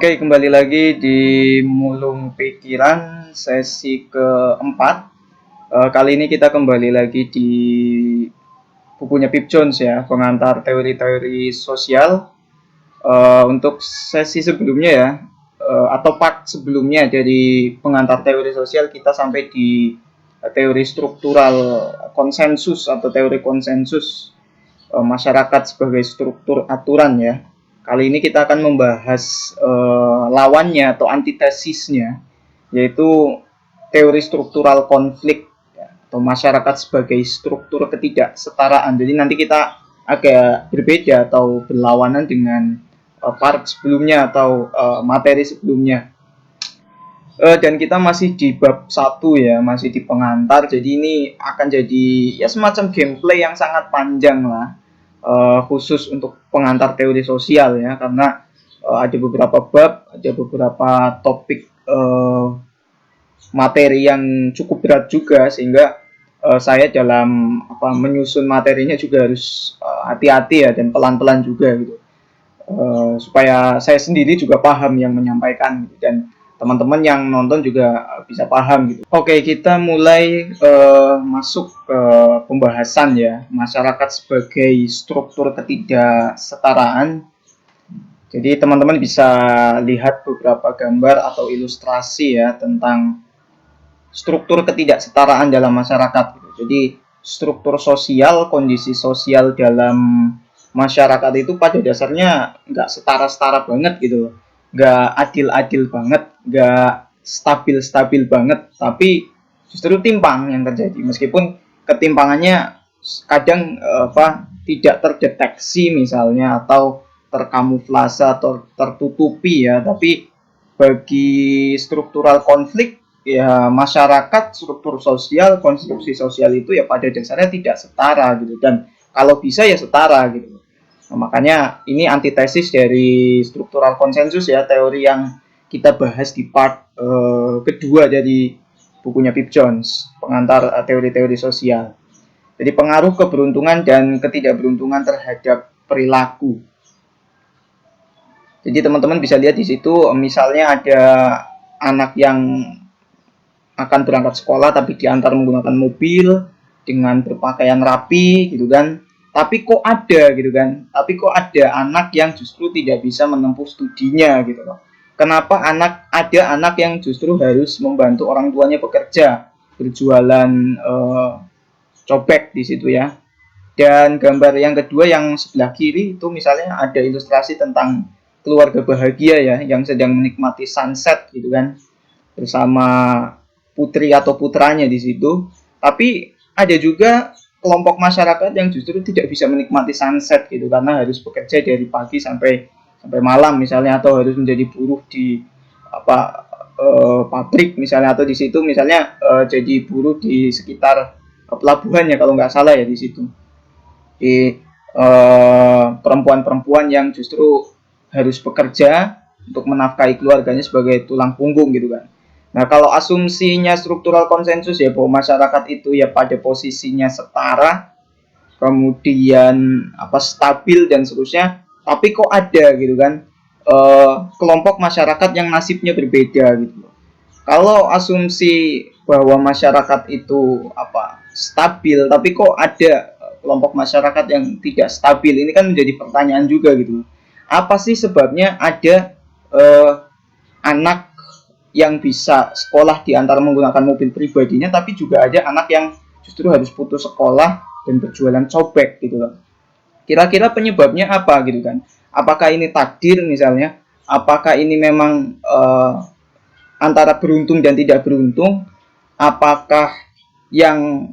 Oke, kembali lagi di Mulung Pikiran sesi keempat. Kali ini kita kembali lagi di bukunya Pip Jones ya, pengantar teori-teori sosial. Untuk sesi sebelumnya ya, atau part sebelumnya dari pengantar teori sosial kita sampai di teori struktural konsensus atau teori konsensus masyarakat sebagai struktur aturan ya. Kali ini kita akan membahas lawannya atau antitesisnya, yaitu teori struktural konflik ya, atau masyarakat sebagai struktur ketidaksetaraan. Jadi nanti kita agak berbeda atau berlawanan dengan part sebelumnya atau materi sebelumnya. Dan kita masih di bab 1 ya, masih di pengantar. Jadi ini akan jadi ya semacam gameplay yang sangat panjang lah. Khusus untuk pengantar teori sosial ya, karena ada beberapa bab, ada beberapa topik materi yang cukup berat juga, sehingga saya dalam menyusun materinya juga harus hati-hati ya dan pelan-pelan juga gitu, supaya saya sendiri juga paham yang menyampaikan gitu, dan teman-teman yang nonton juga bisa paham gitu. Oke, kita mulai masuk ke pembahasan ya, masyarakat sebagai struktur ketidaksetaraan. Jadi teman-teman bisa lihat beberapa gambar atau ilustrasi ya tentang struktur ketidaksetaraan dalam masyarakat gitu. Jadi struktur sosial, kondisi sosial dalam masyarakat itu pada dasarnya nggak setara-setara banget gitu loh, nggak adil-adil banget, nggak stabil-stabil banget, tapi justru timpang yang terjadi. Meskipun ketimpangannya kadang tidak terdeteksi misalnya, atau terkamuflase atau tertutupi ya, tapi bagi struktural konflik ya, masyarakat, struktur sosial, konstruksi sosial itu ya pada dasarnya tidak setara gitu, dan kalau bisa ya setara gitu. Nah, makanya ini antitesis dari struktural konsensus ya, teori yang kita bahas di part kedua dari bukunya Pip Jones, pengantar teori-teori sosial. Jadi pengaruh keberuntungan dan ketidakberuntungan terhadap perilaku. Jadi teman-teman bisa lihat di situ, misalnya ada anak yang akan berangkat sekolah tapi diantar menggunakan mobil dengan berpakaian rapi gitu kan. Tapi kok ada anak yang justru tidak bisa menempuh studinya gitu loh. Kenapa ada anak yang justru harus membantu orang tuanya bekerja, berjualan cobek di situ ya. Dan gambar yang kedua yang sebelah kiri itu misalnya ada ilustrasi tentang keluarga bahagia ya, yang sedang menikmati sunset gitu kan, bersama putri atau putranya di situ. Tapi ada juga kelompok masyarakat yang justru tidak bisa menikmati sunset gitu, karena harus bekerja dari pagi sampai malam misalnya, atau harus menjadi buruh di pabrik misalnya, atau di situ misalnya jadi buruh di sekitar pelabuhan ya kalau nggak salah ya, di situ di perempuan-perempuan yang justru harus bekerja untuk menafkahi keluarganya sebagai tulang punggung gitu kan. Nah, kalau asumsinya struktural konsensus ya, bahwa masyarakat itu ya pada posisinya setara, kemudian stabil dan seterusnya, tapi kok ada gitu kan kelompok masyarakat yang nasibnya berbeda gitu. Kalau asumsi bahwa masyarakat itu stabil, tapi kok ada kelompok masyarakat yang tidak stabil, ini kan menjadi pertanyaan juga gitu. Apa sih sebabnya ada anak yang bisa sekolah diantar menggunakan mobil pribadinya, tapi juga ada anak yang justru harus putus sekolah dan berjualan cobek gitu loh. Kira-kira penyebabnya apa gitu kan? Apakah ini takdir misalnya? Apakah ini memang antara beruntung dan tidak beruntung? Apakah yang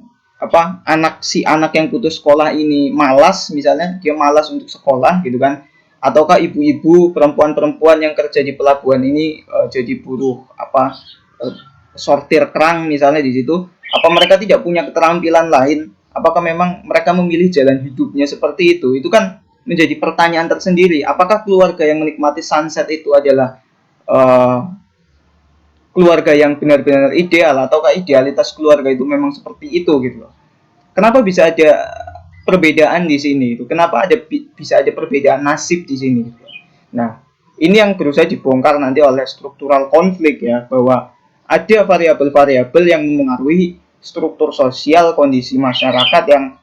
anak yang putus sekolah ini malas misalnya, dia malas untuk sekolah gitu kan? Ataukah ibu-ibu, perempuan-perempuan yang kerja di pelabuhan ini jadi buruh sortir kerang misalnya di situ, apa mereka tidak punya keterampilan lain? Apakah memang mereka memilih jalan hidupnya seperti itu? Itu kan menjadi pertanyaan tersendiri. Apakah keluarga yang menikmati sunset itu adalah keluarga yang benar-benar ideal, ataukah idealitas keluarga itu memang seperti itu gitu loh? Kenapa bisa ada perbedaan di sini itu? Kenapa bisa ada perbedaan nasib di sini gitu? Nah, ini yang berusaha dibongkar nanti oleh struktural konflik ya, bahwa ada variabel-variabel yang memengaruhi struktur sosial kondisi masyarakat yang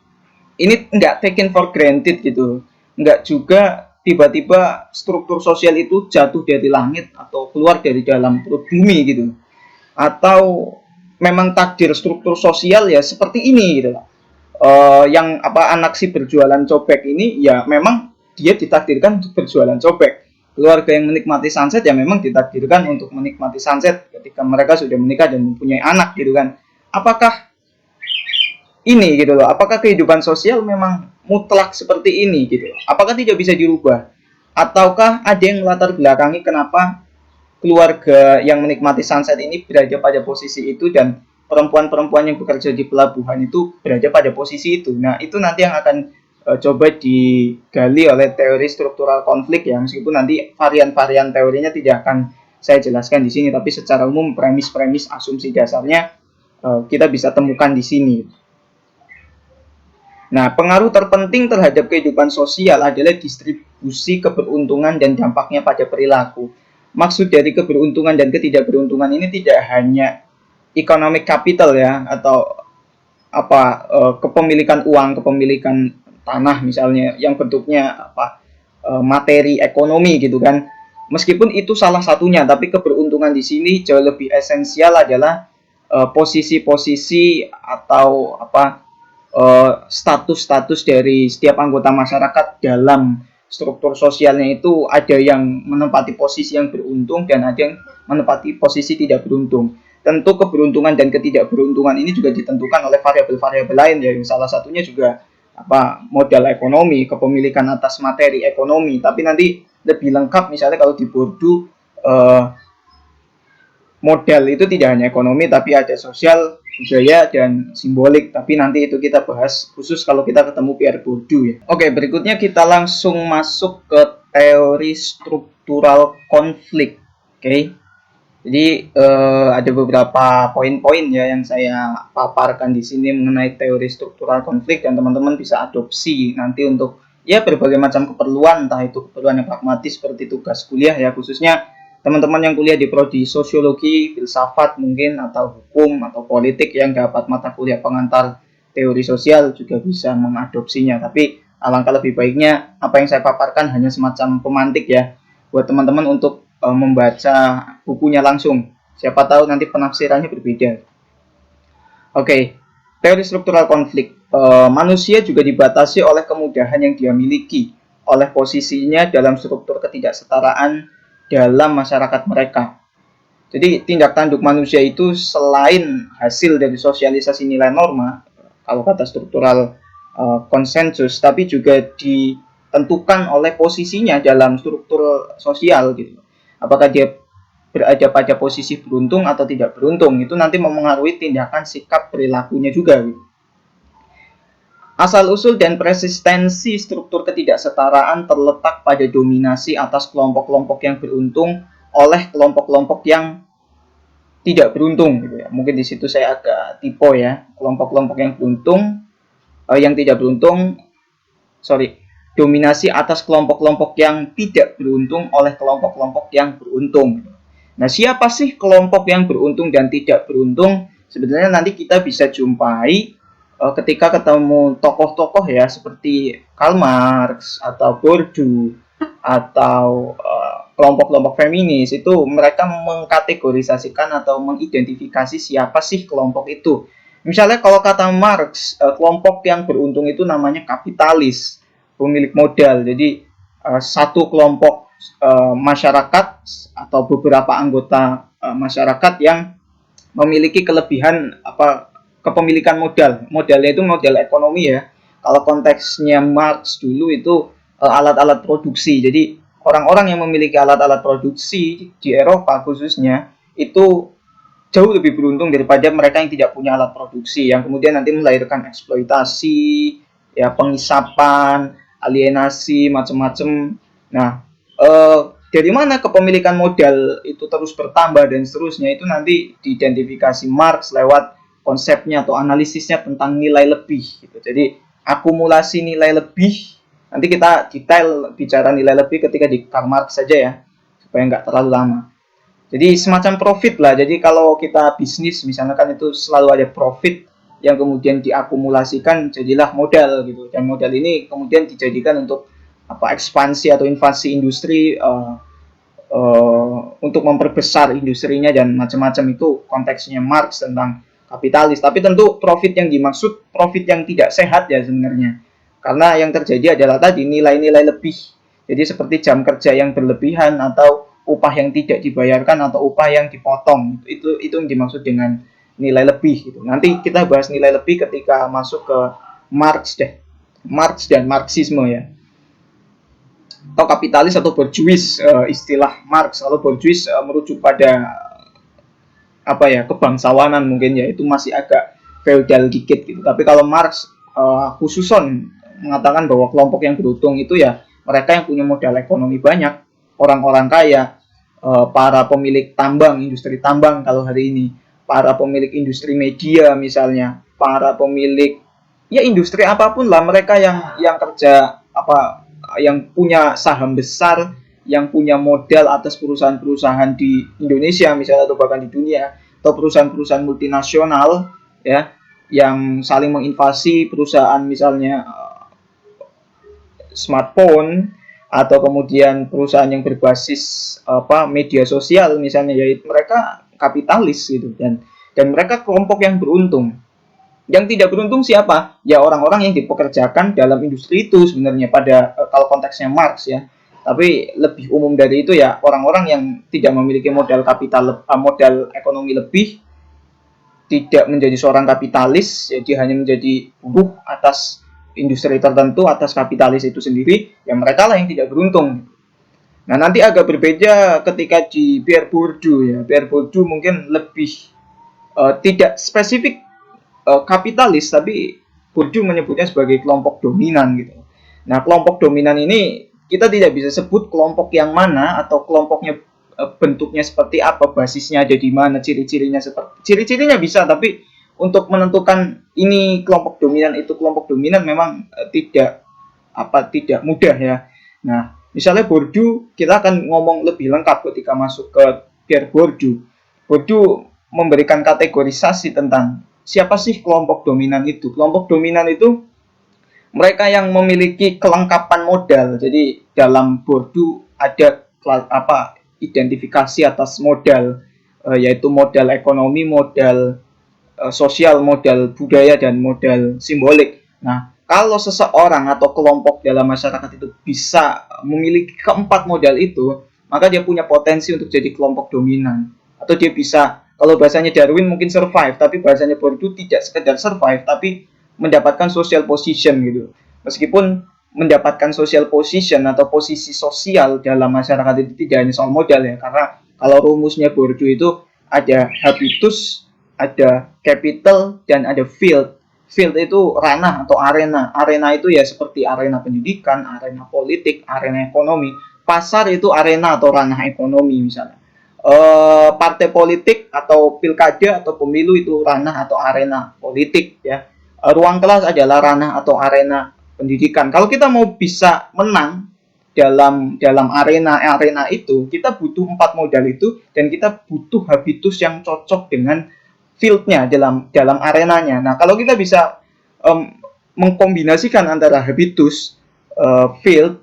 ini nggak taken for granted gitu, nggak juga tiba-tiba struktur sosial itu jatuh dari langit atau keluar dari dalam perut bumi gitu, atau memang takdir struktur sosial ya seperti ini gitu. Yang anak si berjualan cobek ini ya memang dia ditakdirkan untuk berjualan cobek. Keluarga yang menikmati sunset ya memang ditakdirkan untuk menikmati sunset ketika mereka sudah menikah dan mempunyai anak gitu kan. Apakah ini gitu loh, apakah kehidupan sosial memang mutlak seperti ini gitu loh? Apakah tidak bisa dirubah? Ataukah ada yang melatar belakangi kenapa keluarga yang menikmati sunset ini berada pada posisi itu dan perempuan-perempuan yang bekerja di pelabuhan itu berada pada posisi itu? Nah, itu nanti yang akan coba digali oleh teori struktural konflik ya, meskipun nanti varian-varian teorinya tidak akan saya jelaskan di sini, tapi secara umum premis-premis asumsi dasarnya kita bisa temukan di sini. Nah, pengaruh terpenting terhadap kehidupan sosial adalah distribusi keberuntungan dan dampaknya pada perilaku. Maksud dari keberuntungan dan ketidakberuntungan ini tidak hanya economic capital ya, atau kepemilikan uang, kepemilikan tanah misalnya yang bentuknya materi ekonomi gitu kan. Meskipun itu salah satunya, tapi keberuntungan di sini jauh lebih esensial adalah posisi-posisi atau status-status dari setiap anggota masyarakat dalam struktur sosialnya itu, ada yang menempati posisi yang beruntung dan ada yang menempati posisi tidak beruntung. Tentu keberuntungan dan ketidakberuntungan ini juga ditentukan oleh variabel-variabel lain ya, salah satunya juga modal ekonomi, kepemilikan atas materi ekonomi. Tapi nanti lebih lengkap misalnya kalau di Bourdieu modal itu tidak hanya ekonomi tapi ada sosial, budaya, dan simbolik. Tapi nanti itu kita bahas khusus kalau kita ketemu Pierre Bourdieu ya. Oke, berikutnya kita langsung masuk ke teori struktural konflik. Oke. Jadi ada beberapa poin-poin ya yang saya paparkan di sini mengenai teori struktural konflik, dan teman-teman bisa adopsi nanti untuk ya berbagai macam keperluan, entah itu keperluan yang pragmatis seperti tugas kuliah ya, khususnya teman-teman yang kuliah di prodi sosiologi, filsafat mungkin, atau hukum atau politik yang dapat mata kuliah pengantar teori sosial juga bisa mengadopsinya. Tapi alangkah lebih baiknya apa yang saya paparkan hanya semacam pemantik ya buat teman-teman untuk membaca bukunya langsung. Siapa tahu nanti penafsirannya berbeda. Oke, teori struktural konflik. Manusia juga dibatasi oleh kemudahan yang dia miliki, oleh posisinya dalam struktur ketidaksetaraan dalam masyarakat mereka. Jadi tindak tanduk manusia itu selain hasil dari sosialisasi nilai norma, kalau kata struktural konsensus, tapi juga ditentukan oleh posisinya dalam struktur sosial gitu. Apakah dia berada pada posisi beruntung atau tidak beruntung, itu nanti memengaruhi tindakan, sikap, perilakunya juga gitu. Asal-usul dan persistensi struktur ketidaksetaraan terletak pada dominasi atas kelompok-kelompok yang beruntung oleh kelompok-kelompok yang tidak beruntung gitu ya. Mungkin di situ saya agak tipe ya. Kelompok-kelompok yang beruntung, yang tidak beruntung, dominasi atas kelompok-kelompok yang tidak beruntung oleh kelompok-kelompok yang beruntung. Nah, siapa sih kelompok yang beruntung dan tidak beruntung? Sebenarnya nanti kita bisa jumpai ketika ketemu tokoh-tokoh ya, seperti Karl Marx atau Bourdieu atau kelompok-kelompok feminis, itu mereka mengkategorisasikan atau mengidentifikasi siapa sih kelompok itu. Misalnya kalau kata Marx, kelompok yang beruntung itu namanya kapitalis, pemilik modal. Jadi satu kelompok masyarakat atau beberapa anggota masyarakat yang memiliki kelebihan kepemilikan modal. Modalnya itu modal ekonomi ya. Kalau konteksnya Marx dulu itu alat-alat produksi. Jadi orang-orang yang memiliki alat-alat produksi di Eropa khususnya itu jauh lebih beruntung daripada mereka yang tidak punya alat produksi, yang kemudian nanti melahirkan eksploitasi, ya pengisapan, alienasi, macam-macam. Nah, dari mana kepemilikan modal itu terus bertambah dan seterusnya, itu nanti diidentifikasi Marx lewat konsepnya atau analisisnya tentang nilai lebih gitu. Jadi akumulasi nilai lebih, nanti kita detail bicara nilai lebih ketika di Karl Marx saja ya. supaya nggak terlalu lama. Jadi semacam profit lah. Jadi kalau kita bisnis misalnya kan itu selalu ada profit yang kemudian diakumulasikan jadilah modal gitu. Dan modal ini kemudian dijadikan untuk apa ekspansi atau invasi industri untuk memperbesar industrinya dan macam-macam. Itu konteksnya Marx tentang kapitalis. Tapi tentu profit yang dimaksud profit yang tidak sehat ya sebenarnya. Karena yang terjadi adalah tadi nilai-nilai lebih. Jadi seperti jam kerja yang berlebihan atau upah yang tidak dibayarkan atau upah yang dipotong. Itu yang dimaksud dengan nilai lebih gitu. Nanti kita bahas nilai lebih ketika masuk ke Marx deh. Marx dan Marxisme ya. Atau kapitalis atau borjuis, istilah Marx. Kalau borjuis merujuk pada apa ya, kebangsawanan mungkin ya, itu masih agak feodal dikit gitu. Tapi kalau Marx khususon mengatakan bahwa kelompok yang beruntung itu ya mereka yang punya modal ekonomi banyak, orang-orang kaya, para pemilik tambang, industri tambang kalau hari ini, para pemilik industri media misalnya, para pemilik ya industri apapun lah, mereka yang kerja apa, yang punya saham besar, yang punya modal atas perusahaan-perusahaan di Indonesia misalnya atau bahkan di dunia, atau perusahaan-perusahaan multinasional ya yang saling menginvasi perusahaan misalnya smartphone atau kemudian perusahaan yang berbasis apa media sosial misalnya, yaitu mereka kapitalis gitu, dan mereka kelompok yang beruntung. Yang tidak beruntung siapa? Ya orang-orang yang dipekerjakan dalam industri itu sebenarnya pada kalau konteksnya Marx ya. Tapi lebih umum dari itu ya orang-orang yang tidak memiliki modal kapital, modal ekonomi lebih, tidak menjadi seorang kapitalis, jadi hanya menjadi buruh atas industri tertentu, atas kapitalis itu sendiri, ya mereka lah yang tidak beruntung. Nah nanti agak berbeda ketika di Pierre Bourdieu ya. Pierre Bourdieu mungkin lebih tidak spesifik kapitalis, tapi Bourdieu menyebutnya sebagai kelompok dominan gitu. Nah kelompok dominan ini kita tidak bisa sebut kelompok yang mana atau kelompoknya bentuknya seperti apa, basisnya ada di mana, ciri-cirinya seperti ciri-cirinya bisa, tapi untuk menentukan ini kelompok dominan itu kelompok dominan memang tidak mudah ya. Nah misalnya Bourdieu, kita akan ngomong lebih lengkap ketika masuk ke Pierre Bourdieu. Bourdieu memberikan kategorisasi tentang siapa sih kelompok dominan itu. Kelompok dominan itu mereka yang memiliki kelengkapan modal. Jadi dalam Bourdieu ada identifikasi atas modal, yaitu modal ekonomi, modal sosial, modal budaya, dan modal simbolik. Nah, kalau seseorang atau kelompok dalam masyarakat itu bisa memiliki keempat modal itu, maka dia punya potensi untuk jadi kelompok dominan. Atau dia bisa, kalau bahasanya Darwin mungkin survive, tapi bahasanya Bourdieu tidak sekedar survive, tapi mendapatkan social position gitu. Meskipun mendapatkan social position atau posisi sosial dalam masyarakat itu tidak hanya soal modal ya, karena kalau rumusnya Bourdieu itu ada habitus, ada capital, dan ada field. Field itu ranah atau arena. Arena itu ya seperti arena pendidikan, arena politik, arena ekonomi. Pasar itu arena atau ranah ekonomi misalnya. Partai politik atau pilkada atau pemilu itu ranah atau arena politik ya. Ruang kelas adalah ranah atau arena pendidikan. Kalau kita mau bisa menang dalam arena itu, kita butuh 4 modal itu, dan kita butuh habitus yang cocok dengan fieldnya dalam arenanya. Nah kalau kita bisa mengkombinasikan antara habitus, field,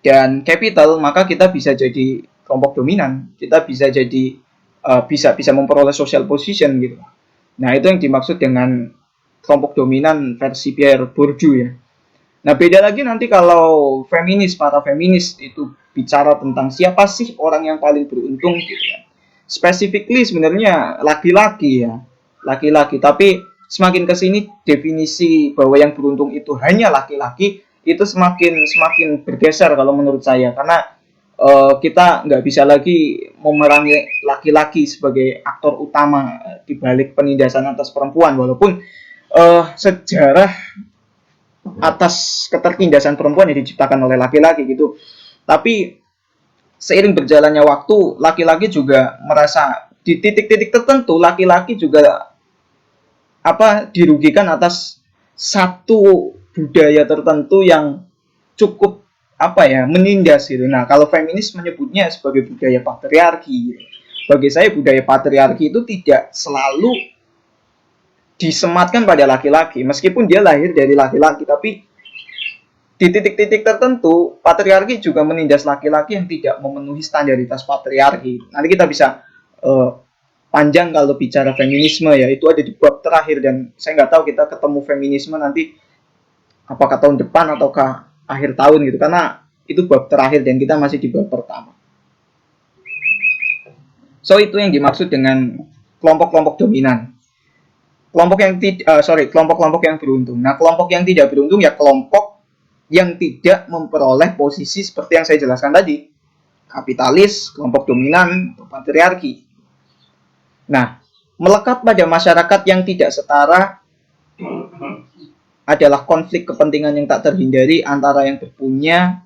dan capital, maka kita bisa jadi kelompok dominan. Kita bisa jadi bisa memperoleh social position gitu. Nah itu yang dimaksud dengan kelompok dominan versi Pierre Bourdieu ya. Nah beda lagi nanti kalau para feminis itu bicara tentang siapa sih orang yang paling beruntung gitu ya. Specifically sebenarnya laki-laki ya, laki-laki. Tapi semakin kesini definisi bahwa yang beruntung itu hanya laki-laki itu semakin bergeser kalau menurut saya, karena kita nggak bisa lagi memerangi laki-laki sebagai aktor utama di balik penindasan atas perempuan, walaupun sejarah atas ketertindasan perempuan yang diciptakan oleh laki-laki gitu. Tapi seiring berjalannya waktu, laki-laki juga merasa di titik-titik tertentu laki-laki juga dirugikan atas satu budaya tertentu yang cukup apa ya, menindas gitu. Nah, kalau feminis menyebutnya sebagai budaya patriarki gitu. Bagi saya budaya patriarki itu tidak selalu disematkan pada laki-laki, meskipun dia lahir dari laki-laki, tapi di titik-titik tertentu patriarki juga menindas laki-laki yang tidak memenuhi standaritas patriarki. Nanti kita bisa panjang kalau bicara feminisme ya, itu ada di bab terakhir, dan saya nggak tahu kita ketemu feminisme nanti apakah tahun depan ataukah akhir tahun gitu, karena itu bab terakhir dan kita masih di bab pertama. So itu yang dimaksud dengan kelompok-kelompok dominan. Kelompok yang kelompok-kelompok yang beruntung. Nah, kelompok yang tidak beruntung ya kelompok yang tidak memperoleh posisi seperti yang saya jelaskan tadi. Kapitalis, kelompok dominan, patriarki. Nah, melekat pada masyarakat yang tidak setara adalah konflik kepentingan yang tak terhindari antara yang berpunya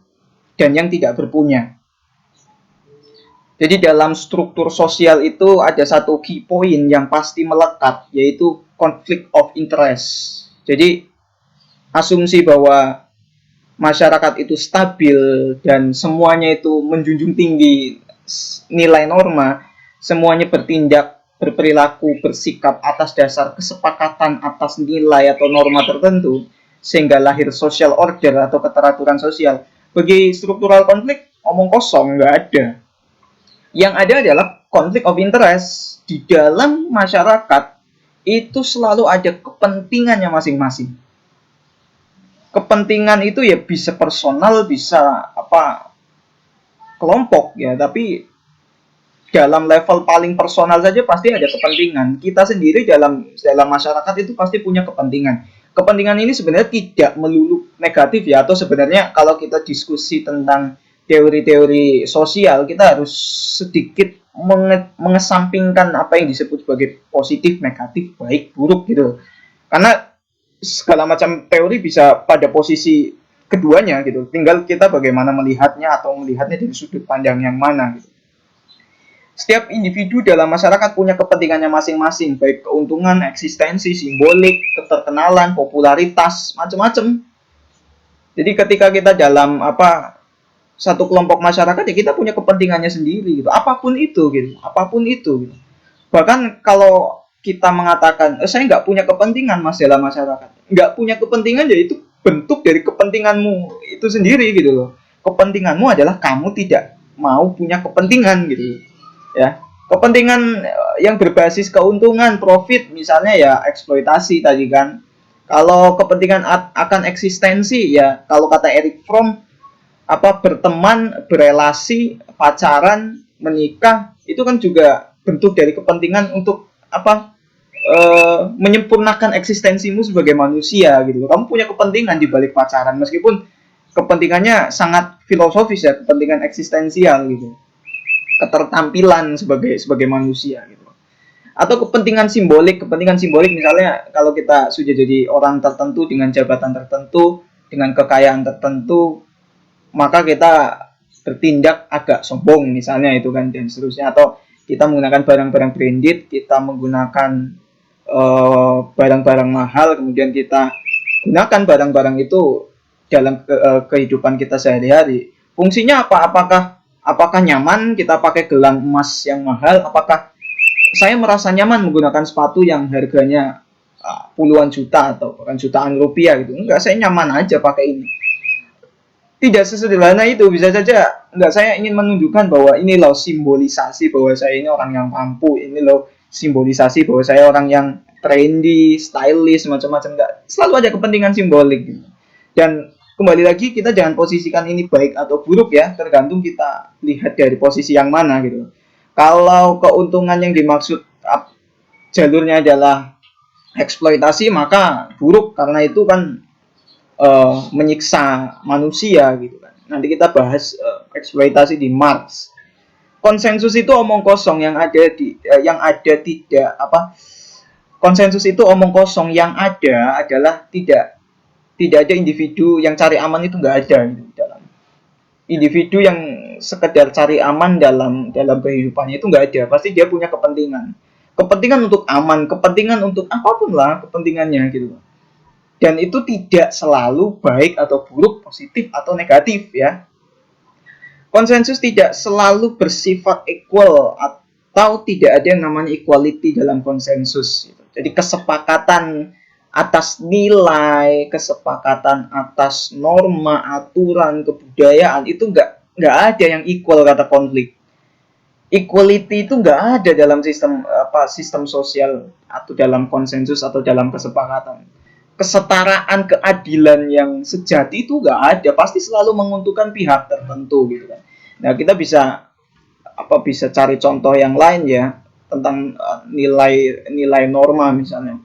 dan yang tidak berpunya. Jadi dalam struktur sosial itu ada satu key point yang pasti melekat, yaitu conflict of interest. Jadi asumsi bahwa masyarakat itu stabil dan semuanya itu menjunjung tinggi nilai norma, semuanya bertindak, berperilaku, bersikap atas dasar kesepakatan atas nilai atau norma tertentu, sehingga lahir social order atau keteraturan sosial. Bagi struktural konflik, omong kosong, nggak ada. Yang ada adalah konflik of interest. Di dalam masyarakat itu selalu ada kepentingannya masing-masing. Kepentingan itu ya bisa personal, bisa kelompok ya, tapi dalam level paling personal saja pasti ada kepentingan. Kita sendiri dalam masyarakat itu pasti punya kepentingan. Kepentingan ini sebenarnya tidak melulu negatif ya, atau sebenarnya kalau kita diskusi tentang teori-teori sosial, kita harus sedikit mengesampingkan apa yang disebut sebagai positif, negatif, baik, buruk gitu. Karena segala macam teori bisa pada posisi keduanya gitu. Tinggal kita bagaimana melihatnya atau melihatnya dari sudut pandang yang mana gitu. Setiap individu dalam masyarakat punya kepentingannya masing-masing, baik keuntungan, eksistensi, simbolik, keterkenalan, popularitas, macam-macam. Jadi ketika kita dalam satu kelompok masyarakat ya kita punya kepentingannya sendiri gitu, apapun itu gitu, gitu. Bahkan kalau kita mengatakan saya nggak punya kepentingan mas dalam masyarakat, nggak punya kepentingan ya itu bentuk dari kepentinganmu itu sendiri gitu loh. Kepentinganmu adalah kamu tidak mau punya kepentingan gitu ya. Kepentingan yang berbasis keuntungan, profit, misalnya ya eksploitasi tadi kan. Kalau kepentingan akan eksistensi ya, kalau kata Eric Fromm, berteman, berelasi, pacaran, menikah, itu kan juga bentuk dari kepentingan untuk menyempurnakan eksistensimu sebagai manusia gitu. Kamu punya kepentingan di balik pacaran, meskipun kepentingannya sangat filosofis ya, kepentingan eksistensial gitu, ketertampilan sebagai manusia gitu. Atau kepentingan simbolik misalnya kalau kita sudah jadi orang tertentu dengan jabatan tertentu, dengan kekayaan tertentu, maka kita bertindak agak sombong misalnya itu kan, dan seterusnya. Atau kita menggunakan barang-barang branded, kita menggunakan barang-barang mahal, kemudian kita gunakan barang-barang itu dalam kehidupan kita sehari-hari. Fungsinya apa? Apakah nyaman kita pakai gelang emas yang mahal? Apakah saya merasa nyaman menggunakan sepatu yang harganya puluhan juta atau bahkan jutaan rupiah gitu? Enggak, saya nyaman aja pakai ini. Tidak sesederhana itu. Bisa saja saya ingin menunjukkan bahwa ini loh simbolisasi bahwa saya ini orang yang mampu, ini loh simbolisasi bahwa saya orang yang trendy, stylish, macam-macam. Enggak, selalu ada kepentingan simbolik gitu. Dan kembali lagi, kita jangan posisikan ini baik atau buruk ya, tergantung kita lihat dari posisi yang mana gitu. Kalau keuntungan yang dimaksud jalurnya adalah eksploitasi, maka buruk, karena itu kan menyiksa manusia gitu kan. Nanti kita bahas eksploitasi di Marx. Konsensus itu omong kosong, yang ada tidak konsensus itu omong kosong, yang ada adalah tidak ada individu yang cari aman, itu nggak ada gitu. Dalam individu yang sekedar cari aman dalam kehidupannya itu nggak ada. Pasti dia punya kepentingan untuk aman, kepentingan untuk apapun lah kepentingannya gitu. Dan itu tidak selalu baik atau buruk, positif atau negatif ya. Konsensus tidak selalu bersifat equal atau tidak ada yang namanya equality dalam konsensus. Jadi kesepakatan atas nilai, kesepakatan atas norma, aturan, kebudayaan itu nggak ada yang equal kata konflik. Equality itu nggak ada dalam sistem sosial atau dalam konsensus atau dalam kesepakatan. Kesetaraan, keadilan yang sejati itu nggak ada, pasti selalu menguntungkan pihak tertentu gitu kan. Nah, kita bisa cari contoh yang lain ya tentang nilai norma misalnya.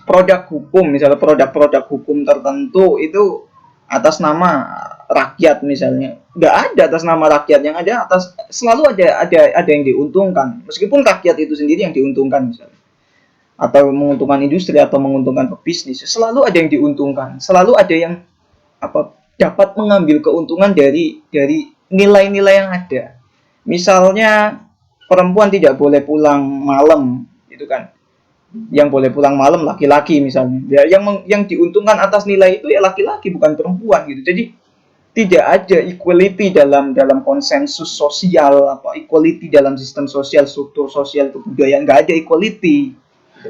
Produk hukum misalnya, produk-produk hukum tertentu itu atas nama rakyat misalnya, nggak ada atas nama rakyat, yang ada selalu ada yang diuntungkan, meskipun rakyat itu sendiri yang diuntungkan misalnya, atau menguntungkan industri atau menguntungkan pebisnis, selalu ada yang diuntungkan, selalu ada yang dapat mengambil keuntungan dari nilai-nilai yang ada. Misalnya perempuan tidak boleh pulang malam gitu kan, yang boleh pulang malam laki-laki misalnya ya, yang diuntungkan atas nilai itu ya laki-laki bukan perempuan gitu. Jadi tidak ada equality dalam konsensus sosial, equality dalam sistem sosial, struktur sosial, kebudayaan, nggak ada equality.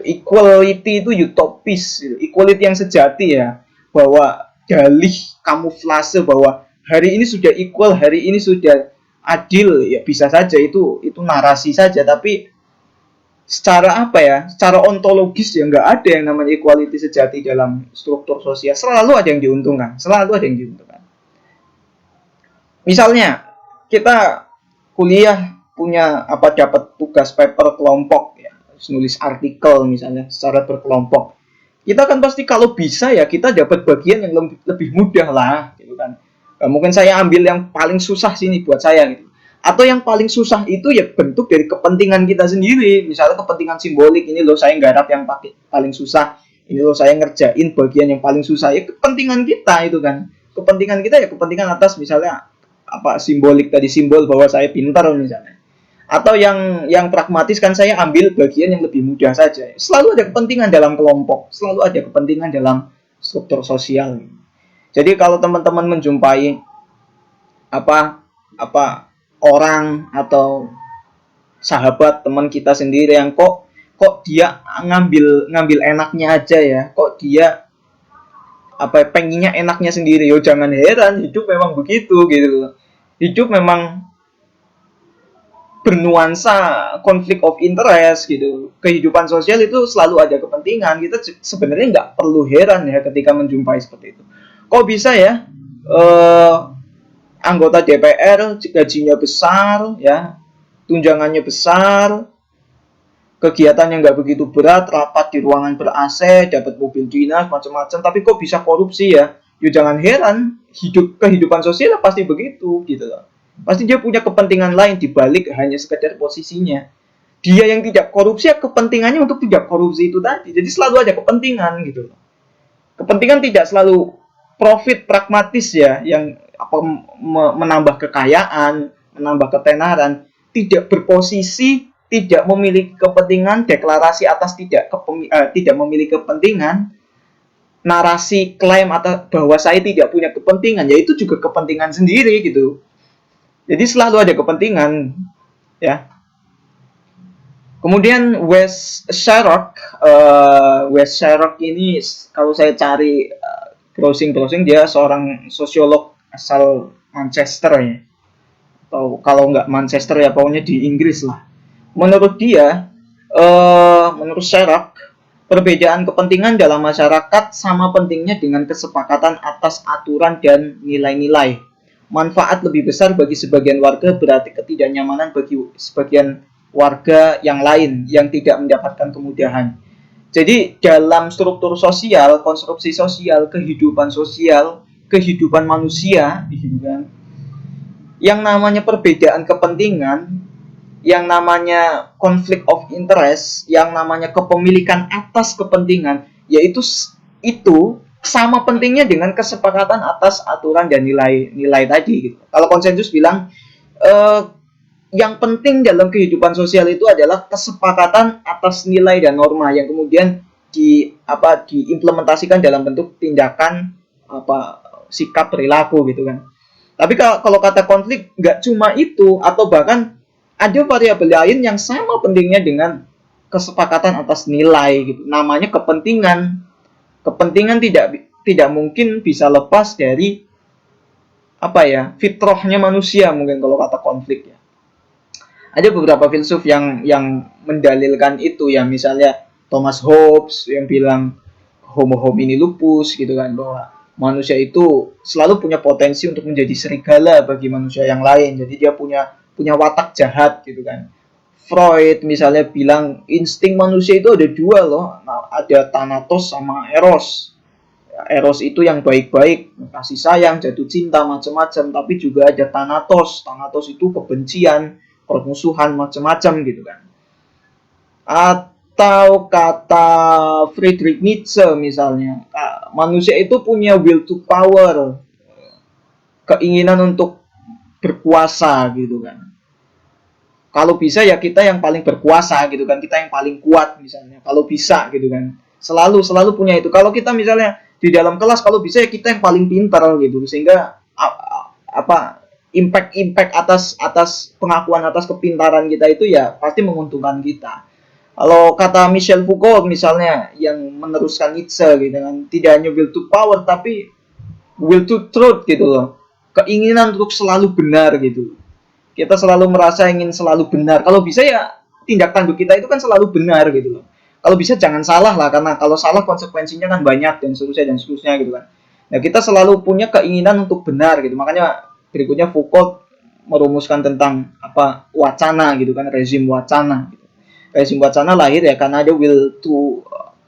Equality itu utopis, equality yang sejati ya, bahwa dalih kamuflase bahwa hari ini sudah equal, hari ini sudah adil, ya bisa saja itu narasi saja, tapi secara secara ontologis ya nggak ada yang namanya equality sejati dalam struktur sosial. Selalu ada yang diuntungkan, misalnya kita kuliah punya dapat tugas paper kelompok ya, nulis artikel misalnya secara berkelompok, kita kan pasti kalau bisa ya kita dapat bagian yang lebih mudah lah gitu kan. Mungkin saya ambil yang paling susah sini buat saya gitu, atau yang paling susah itu ya bentuk dari kepentingan kita sendiri, misalnya kepentingan simbolik, ini loh saya nggarap yang paling susah, ini loh saya ngerjain bagian yang paling susah, ya kepentingan kita itu kan, kepentingan kita ya kepentingan atas misalnya simbolik tadi, simbol bahwa saya pintar misalnya, atau yang pragmatis kan saya ambil bagian yang lebih mudah saja. Selalu ada kepentingan dalam kelompok, selalu ada kepentingan dalam struktur sosial. Jadi kalau teman-teman menjumpai orang atau sahabat teman kita sendiri yang kok dia ngambil enaknya aja ya, kok dia pengennya enaknya sendiri, yo jangan heran, hidup memang begitu gitu. Hidup memang bernuansa konflik of interest gitu. Kehidupan sosial itu selalu ada kepentingan. Kita sebenarnya nggak perlu heran ya ketika menjumpai seperti itu. Kok bisa ya anggota DPR gajinya besar ya, tunjangannya besar, kegiatannya nggak begitu berat, rapat di ruangan ber-AC, dapat mobil dinas macam-macam, tapi kok bisa korupsi ya? Ya jangan heran, kehidupan sosial pasti begitu gitu loh. Pasti dia punya kepentingan lain dibalik hanya sekedar posisinya. Dia yang tidak korupsi ya kepentingannya untuk tidak korupsi itu tadi. Jadi selalu ada kepentingan gitu loh. Kepentingan tidak selalu profit pragmatis ya, yang menambah kekayaan, menambah ketenaran, tidak berposisi, tidak memiliki kepentingan, deklarasi atas tidak memiliki kepentingan, narasi klaim atau bahwa saya tidak punya kepentingan, yaitu juga kepentingan sendiri gitu. Jadi selalu ada kepentingan ya. Kemudian Wes Sharrock ini kalau saya cari browsing dia seorang sosiolog asal Manchester ya, atau kalau nggak Manchester ya pokoknya di Inggris lah. Menurut dia, menurut Sharrock, perbedaan kepentingan dalam masyarakat sama pentingnya dengan kesepakatan atas aturan dan nilai-nilai. Manfaat lebih besar bagi sebagian warga berarti ketidaknyamanan bagi sebagian warga yang lain yang tidak mendapatkan kemudahan. Jadi dalam struktur sosial, konstruksi sosial, kehidupan manusia, yang namanya perbedaan kepentingan, yang namanya conflict of interest, yang namanya kepemilikan atas kepentingan, yaitu itu sama pentingnya dengan kesepakatan atas aturan dan nilai tadi gitu. Kalau konsensus bilang yang penting dalam kehidupan sosial itu adalah kesepakatan atas nilai dan norma yang kemudian diimplementasikan dalam bentuk tindakan sikap perilaku gitu kan. Tapi kalau kata konflik nggak cuma itu, atau bahkan ada variabel lain yang sama pentingnya dengan kesepakatan atas nilai gitu. Namanya kepentingan. Kepentingan tidak mungkin bisa lepas dari fitrahnya manusia, mungkin kalau kata konflik ya. Ada beberapa filsuf yang mendalilkan itu ya, misalnya Thomas Hobbes yang bilang homo homini lupus gitu kan, bahwa manusia itu selalu punya potensi untuk menjadi serigala bagi manusia yang lain. Jadi dia punya watak jahat gitu kan. Freud misalnya bilang insting manusia itu ada dua loh, ada Thanatos sama Eros. Eros itu yang baik-baik, kasih sayang, jatuh cinta, macam-macam. Tapi juga ada Thanatos. Thanatos itu kebencian, permusuhan, macam-macam gitu kan. Atau kata Friedrich Nietzsche misalnya, manusia itu punya will to power, keinginan untuk berkuasa gitu kan. Kalau bisa ya kita yang paling berkuasa gitu kan, kita yang paling kuat misalnya. Kalau bisa gitu kan, selalu punya itu. Kalau kita misalnya di dalam kelas, kalau bisa ya kita yang paling pintar gitu, sehingga impact atas pengakuan atas kepintaran kita itu ya pasti menguntungkan kita. Kalau kata Michel Foucault misalnya yang meneruskan Nietzsche gitu kan, tidak hanya will to power tapi will to truth gitu loh, keinginan untuk selalu benar gitu. Kita selalu merasa ingin selalu benar. Kalau bisa ya tindak tanduk kita itu kan selalu benar gitu loh. Kalau bisa jangan salah lah, karena kalau salah konsekuensinya kan banyak dan seterusnya gitu kan. Nah, kita selalu punya keinginan untuk benar gitu. Makanya berikutnya Foucault merumuskan tentang wacana gitu kan, rezim wacana gitu. Rezim wacana lahir ya karena ada will to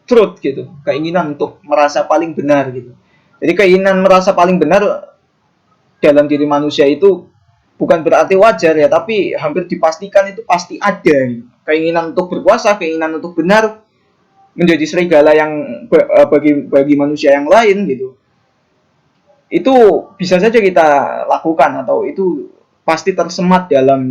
truth gitu, keinginan untuk merasa paling benar gitu. Jadi keinginan merasa paling benar dalam diri manusia itu bukan berarti wajar ya, tapi hampir dipastikan itu pasti ada gitu. Keinginan untuk berkuasa, keinginan untuk benar, menjadi serigala yang bagi manusia yang lain gitu. Itu bisa saja kita lakukan, atau itu pasti tersemat dalam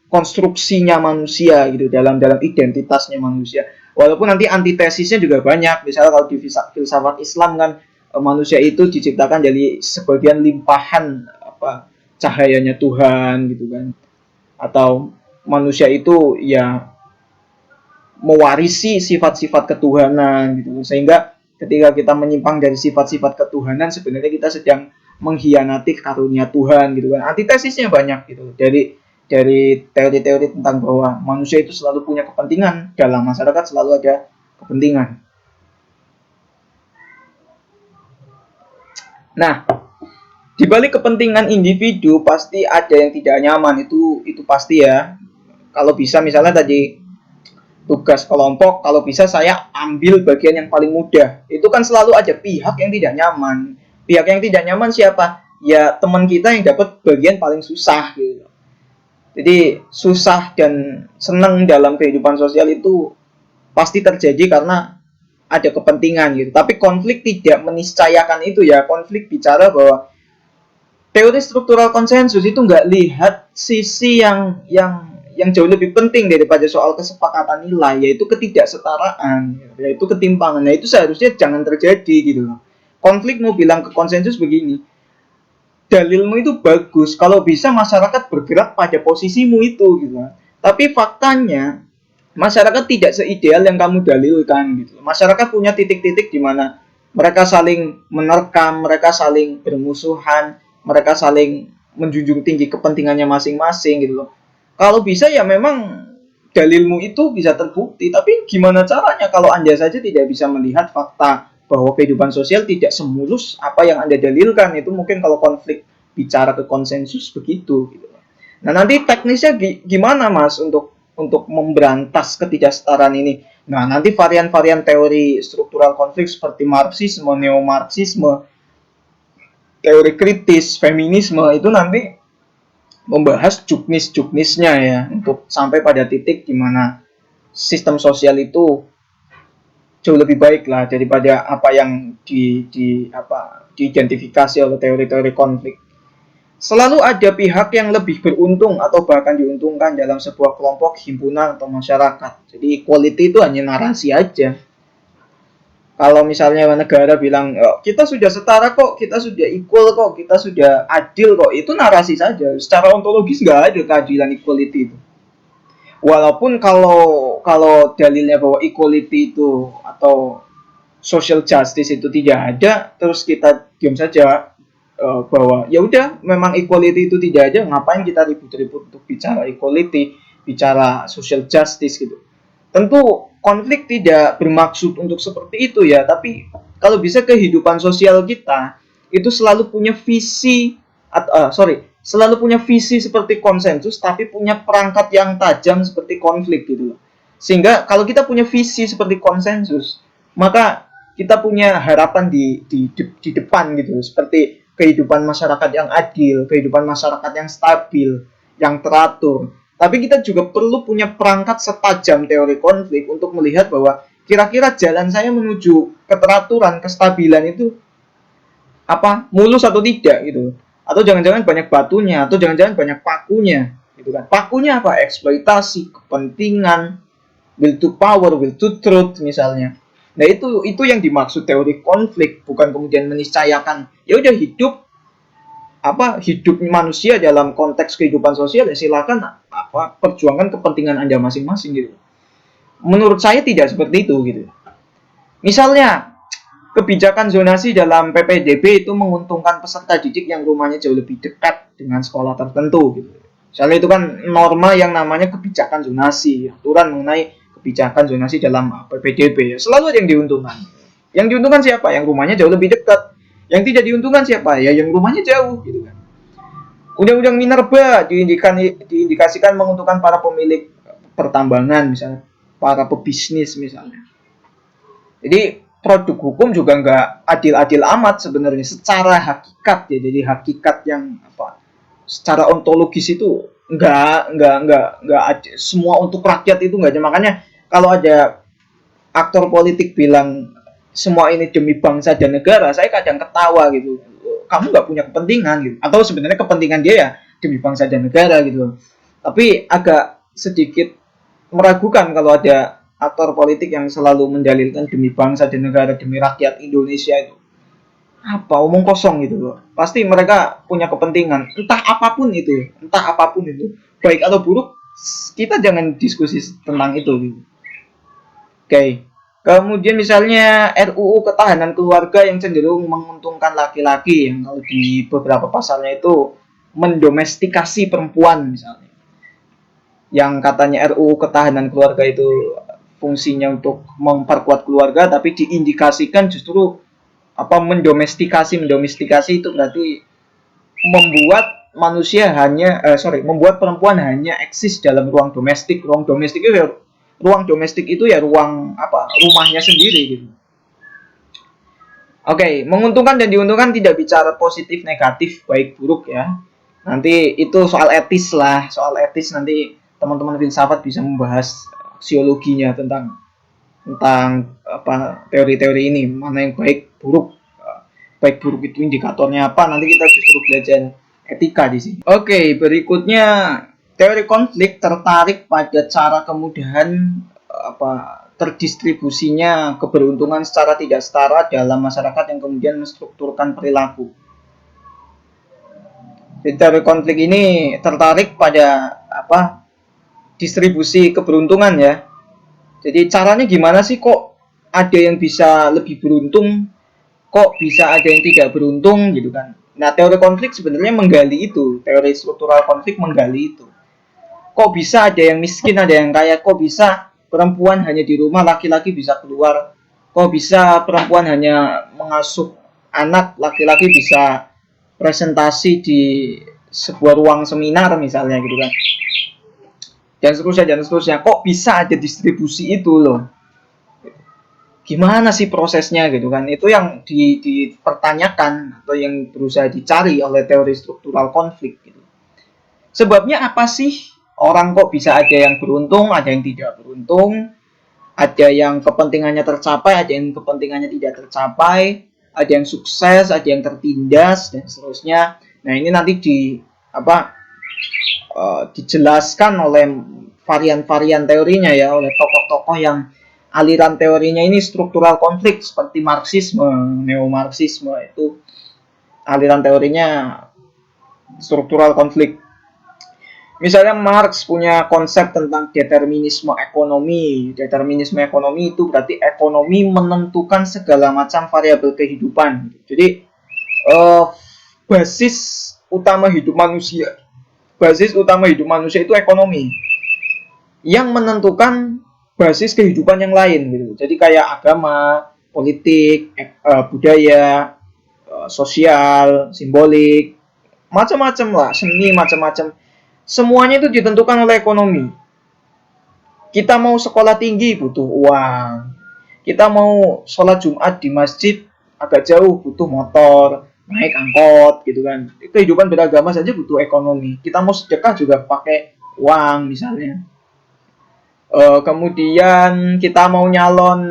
konstruksinya manusia gitu, dalam identitasnya manusia. Walaupun nanti antitesisnya juga banyak. Misalnya kalau di filsafat Islam kan, manusia itu diciptakan jadi sebagian limpahan cahayanya Tuhan gitu kan, atau manusia itu ya mewarisi sifat-sifat ketuhanan gitu, sehingga ketika kita menyimpang dari sifat-sifat ketuhanan sebenarnya kita sedang mengkhianati karunia Tuhan gitu kan. Antitesisnya banyak gitu dari teori-teori tentang bahwa manusia itu selalu punya kepentingan, dalam masyarakat selalu ada kepentingan. Nah, di balik kepentingan individu pasti ada yang tidak nyaman, itu pasti ya. Kalau bisa misalnya tadi tugas kelompok, kalau bisa saya ambil bagian yang paling mudah. Itu kan selalu ada pihak yang tidak nyaman. Pihak yang tidak nyaman siapa? Ya teman kita yang dapat bagian paling susah gitu. Jadi susah dan senang dalam kehidupan sosial itu pasti terjadi karena ada kepentingan gitu. Tapi konflik tidak meniscayakan itu ya. Konflik bicara bahwa teori struktural konsensus itu nggak lihat sisi yang jauh lebih penting daripada soal kesepakatan nilai, yaitu ketidaksetaraan, yaitu ketimpangan. Nah, itu seharusnya jangan terjadi gitu loh. Konflik mau bilang ke konsensus begini, dalilmu itu bagus, kalau bisa masyarakat bergerak pada posisimu itu gitu. Tapi faktanya masyarakat tidak seideal yang kamu dalilkan gitu. Masyarakat punya titik-titik di mana mereka saling menerkam, mereka saling bermusuhan, mereka saling menjunjung tinggi kepentingannya masing-masing gitu loh. Kalau bisa ya memang dalilmu itu bisa terbukti, tapi gimana caranya kalau Anda saja tidak bisa melihat fakta bahwa kehidupan sosial tidak semulus apa yang Anda dalilkan. Itu mungkin kalau konflik bicara ke konsensus begitu gitu. Nah, nanti teknisnya gimana Mas untuk memberantas ketidaksetaraan ini? Nah, nanti varian-varian teori struktural konflik seperti Marxisme, neo-Marxisme, teori kritis, feminisme itu nanti membahas juknis-juknisnya ya, untuk sampai pada titik di mana sistem sosial itu jauh lebih baik lah daripada apa yang diidentifikasi oleh teori-teori konflik. Selalu ada pihak yang lebih beruntung atau bahkan diuntungkan dalam sebuah kelompok, himpunan, atau masyarakat. Jadi equality itu hanya narasi aja. Kalau misalnya negara bilang kita sudah setara kok, kita sudah equal kok, kita sudah adil kok, itu narasi saja. Secara ontologis nggak ada keadilan equality itu. Walaupun kalau dalilnya bahwa equality itu atau social justice itu tidak ada, terus kita diam saja bahwa ya udah memang equality itu tidak ada, ngapain kita ribut-ribut untuk bicara equality, bicara social justice gitu. Tentu konflik tidak bermaksud untuk seperti itu ya, tapi kalau bisa kehidupan sosial kita itu selalu punya visi selalu punya visi seperti konsensus, tapi punya perangkat yang tajam seperti konflik gitu loh. Sehingga kalau kita punya visi seperti konsensus, maka kita punya harapan di depan gitu, seperti kehidupan masyarakat yang adil, kehidupan masyarakat yang stabil, yang teratur. Tapi kita juga perlu punya perangkat setajam teori konflik untuk melihat bahwa kira-kira jalan saya menuju keteraturan, kestabilan itu apa, mulus atau tidak gitu. Atau jangan-jangan banyak batunya, atau jangan-jangan banyak pakunya gitu kan. Pakunya apa? Eksploitasi, kepentingan, will to power, will to truth misalnya. Nah, itu yang dimaksud teori konflik, bukan kemudian meniscayakan ya udah hidup manusia dalam konteks kehidupan sosial ya silakan perjuangkan kepentingan Anda masing-masing gitu. Menurut saya tidak seperti itu gitu. Misalnya kebijakan zonasi dalam PPDB itu menguntungkan peserta didik yang rumahnya jauh lebih dekat dengan sekolah tertentu gitu. Misalnya itu kan norma yang namanya kebijakan zonasi, aturan mengenai kebijakan zonasi dalam PPDB ya. Selalu ada yang diuntungkan. Yang diuntungkan siapa? Yang rumahnya jauh lebih dekat. Yang tidak diuntungkan siapa? Ya yang rumahnya jauh gitu kan. Undang-undang Minerba diindikasikan menguntungkan para pemilik pertambangan misalnya, para pebisnis misalnya. Jadi produk hukum juga nggak adil-adil amat sebenarnya secara hakikat ya. Jadi hakikat yang secara ontologis itu nggak adil. Semua untuk rakyat itu nggak ada. Makanya kalau ada aktor politik bilang semua ini demi bangsa dan negara, saya kadang ketawa gitu. Kamu nggak punya kepentingan gitu. Atau sebenarnya kepentingan dia ya demi bangsa dan negara gitu. Tapi agak sedikit meragukan kalau ada aktor politik yang selalu mendalilkan demi bangsa dan negara, demi rakyat Indonesia itu. Apa omong kosong gitu loh. Pasti mereka punya kepentingan, entah apapun itu, baik atau buruk, kita jangan diskusi tentang itu gitu. Oke. Kemudian misalnya RUU Ketahanan Keluarga yang cenderung menguntungkan laki-laki, yang kalau di beberapa pasalnya itu mendomestikasi perempuan misalnya. Yang katanya RUU Ketahanan Keluarga itu fungsinya untuk memperkuat keluarga, tapi diindikasikan justru mendomestikasi itu berarti membuat manusia membuat perempuan hanya eksis dalam ruang domestik. Ruang domestik itu ya ruang rumahnya sendiri gitu. Oke, menguntungkan dan diuntungkan tidak bicara positif negatif baik buruk ya. Nanti itu soal etis lah, nanti teman-teman filsafat bisa membahas aksiologinya tentang teori-teori ini, mana yang baik buruk itu indikatornya apa, nanti kita justru belajar etika di sini. Oke, berikutnya teori konflik tertarik pada cara kemudahan terdistribusinya keberuntungan secara tidak setara dalam masyarakat yang kemudian menstrukturkan perilaku. Jadi teori konflik ini tertarik pada distribusi keberuntungan ya. Jadi caranya gimana sih kok ada yang bisa lebih beruntung, kok bisa ada yang tidak beruntung gitu kan. Nah, teori konflik sebenarnya menggali itu, teori struktural konflik menggali itu. Kok bisa ada yang miskin, ada yang kaya, kok bisa perempuan hanya di rumah, laki-laki bisa keluar, kok bisa perempuan hanya mengasuh anak, laki-laki bisa presentasi di sebuah ruang seminar misalnya gitu kan. Dan seterusnya. Kok bisa ada distribusi itu loh? Gimana sih prosesnya gitu kan? Itu yang dipertanyakan atau yang berusaha dicari oleh teori struktural konflik gitu. Sebabnya apa sih? Orang kok bisa ada yang beruntung, ada yang tidak beruntung, ada yang kepentingannya tercapai, ada yang kepentingannya tidak tercapai, ada yang sukses, ada yang tertindas dan seterusnya. Nah, ini nanti dijelaskan oleh varian-varian teorinya ya, oleh tokoh-tokoh yang aliran teorinya ini struktural konflik seperti Marxisme, neo-Marxisme itu aliran teorinya struktural konflik. Misalnya Marx punya konsep tentang determinisme ekonomi. Determinisme ekonomi itu berarti ekonomi menentukan segala macam variabel kehidupan. Jadi basis utama hidup manusia, itu ekonomi yang menentukan basis kehidupan yang lain gitu. Jadi kayak agama, politik, budaya, sosial, simbolik, macam-macam lah, seni macam-macam. Semuanya itu ditentukan oleh ekonomi. Kita mau sekolah tinggi butuh uang. Kita mau sholat Jumat di masjid agak jauh butuh motor, naik angkot gitu kan. Kehidupan beragama saja butuh ekonomi. Kita mau sedekah juga pakai uang misalnya. Kemudian kita mau nyalon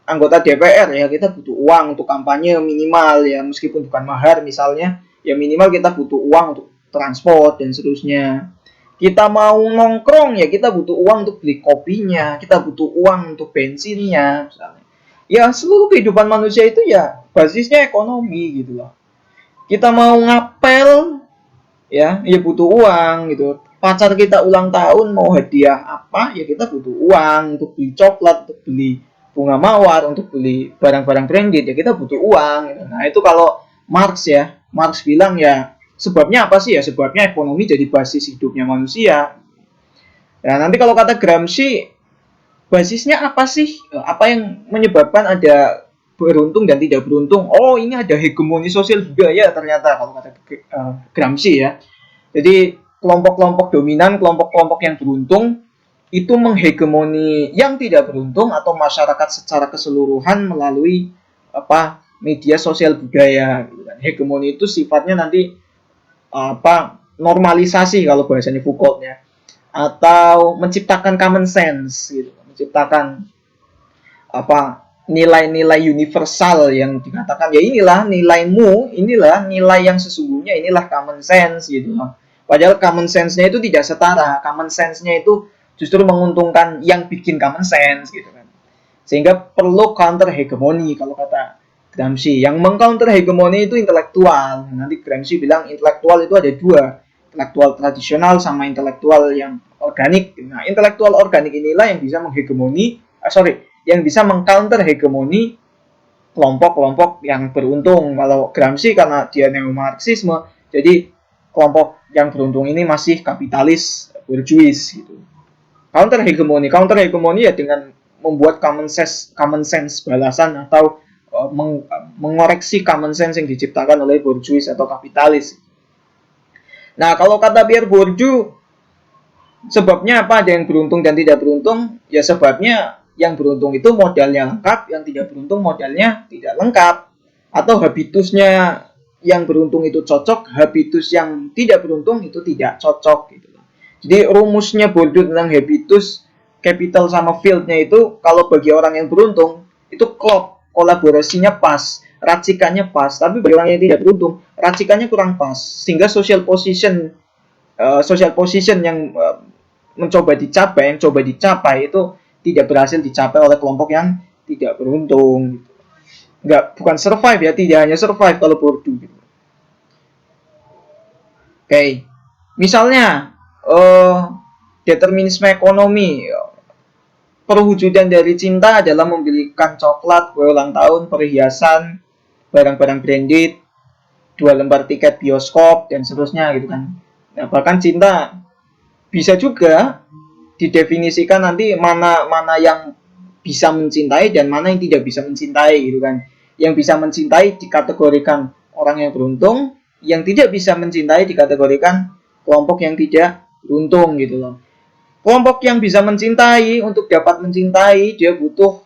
anggota DPR ya kita butuh uang untuk kampanye minimal ya, meskipun bukan mahar misalnya, ya minimal kita butuh uang untuk transport dan seterusnya. Kita mau nongkrong ya kita butuh uang untuk beli kopinya, kita butuh uang untuk bensinnya misalnya. Ya seluruh kehidupan manusia itu ya basisnya ekonomi gitu loh. Kita mau ngapel ya butuh uang gitu. Pacar kita ulang tahun mau hadiah apa ya kita butuh uang untuk beli coklat, untuk beli bunga mawar, untuk beli barang-barang branded ya kita butuh uang gitu. Nah itu kalau Marx ya, Marx bilang ya sebabnya apa sih ya, sebabnya ekonomi jadi basis hidupnya manusia. Nah nanti kalau kata Gramsci basisnya apa sih, apa yang menyebabkan ada beruntung dan tidak beruntung. Oh ini ada hegemoni sosial budaya ternyata kalau kata Gramsci ya. Jadi kelompok-kelompok dominan, kelompok-kelompok yang beruntung itu menghegemoni yang tidak beruntung atau masyarakat secara keseluruhan melalui media sosial budaya. Hegemoni itu sifatnya nanti normalisasi kalau bahasanya Foucault-nya, atau menciptakan common sense gitu, menciptakan nilai-nilai universal yang dikatakan ya inilah nilaimu, inilah nilai yang sesungguhnya, inilah common sense gitu. Padahal common sense-nya itu tidak setara, common sense-nya itu justru menguntungkan yang bikin common sense gitu kan. Sehingga perlu counter hegemoni kalau kata Gramsci. Yang mengcounter hegemoni itu intelektual. Nanti Gramsci bilang intelektual itu ada dua, intelektual tradisional sama intelektual yang organik. Nah, intelektual organik inilah yang bisa menghegemoni, yang bisa mengcounter hegemoni kelompok-kelompok yang beruntung. Kalau Gramsci karena dia neo-Marxisme, jadi kelompok yang beruntung ini masih kapitalis bourgeois gitu. Counter hegemoni ya dengan membuat common sense balasan atau mengoreksi common sense yang diciptakan oleh bourgeois atau kapitalis. Nah, kalau kata Pierre Bourdieu, sebabnya apa ada yang beruntung dan tidak beruntung? Ya sebabnya yang beruntung itu modalnya lengkap, yang tidak beruntung modalnya tidak lengkap. Atau habitusnya yang beruntung itu cocok, habitus yang tidak beruntung itu tidak cocok gitu. Jadi rumusnya Bourdieu tentang habitus, capital sama field-nya itu kalau bagi orang yang beruntung itu klop, kolaborasinya pas, racikannya pas. Tapi bagi orang yang tidak beruntung, racikannya kurang pas, sehingga social position yang coba dicapai itu tidak berhasil dicapai oleh kelompok yang tidak beruntung. Bukan survive ya, tidak hanya survive kalau Bourdieu gitu. Oke. Misalnya determinisme ekonomi, perwujudan dari cinta adalah membelikan coklat, kue ulang tahun, perhiasan, barang-barang branded, 2 lembar tiket bioskop dan seterusnya gitu kan. Nah, bahkan cinta bisa juga didefinisikan nanti mana yang bisa mencintai dan mana yang tidak bisa mencintai gitu kan. Yang bisa mencintai dikategorikan orang yang beruntung, yang tidak bisa mencintai dikategorikan kelompok yang tidak beruntung gitu loh. Kelompok yang bisa mencintai, untuk dapat mencintai dia butuh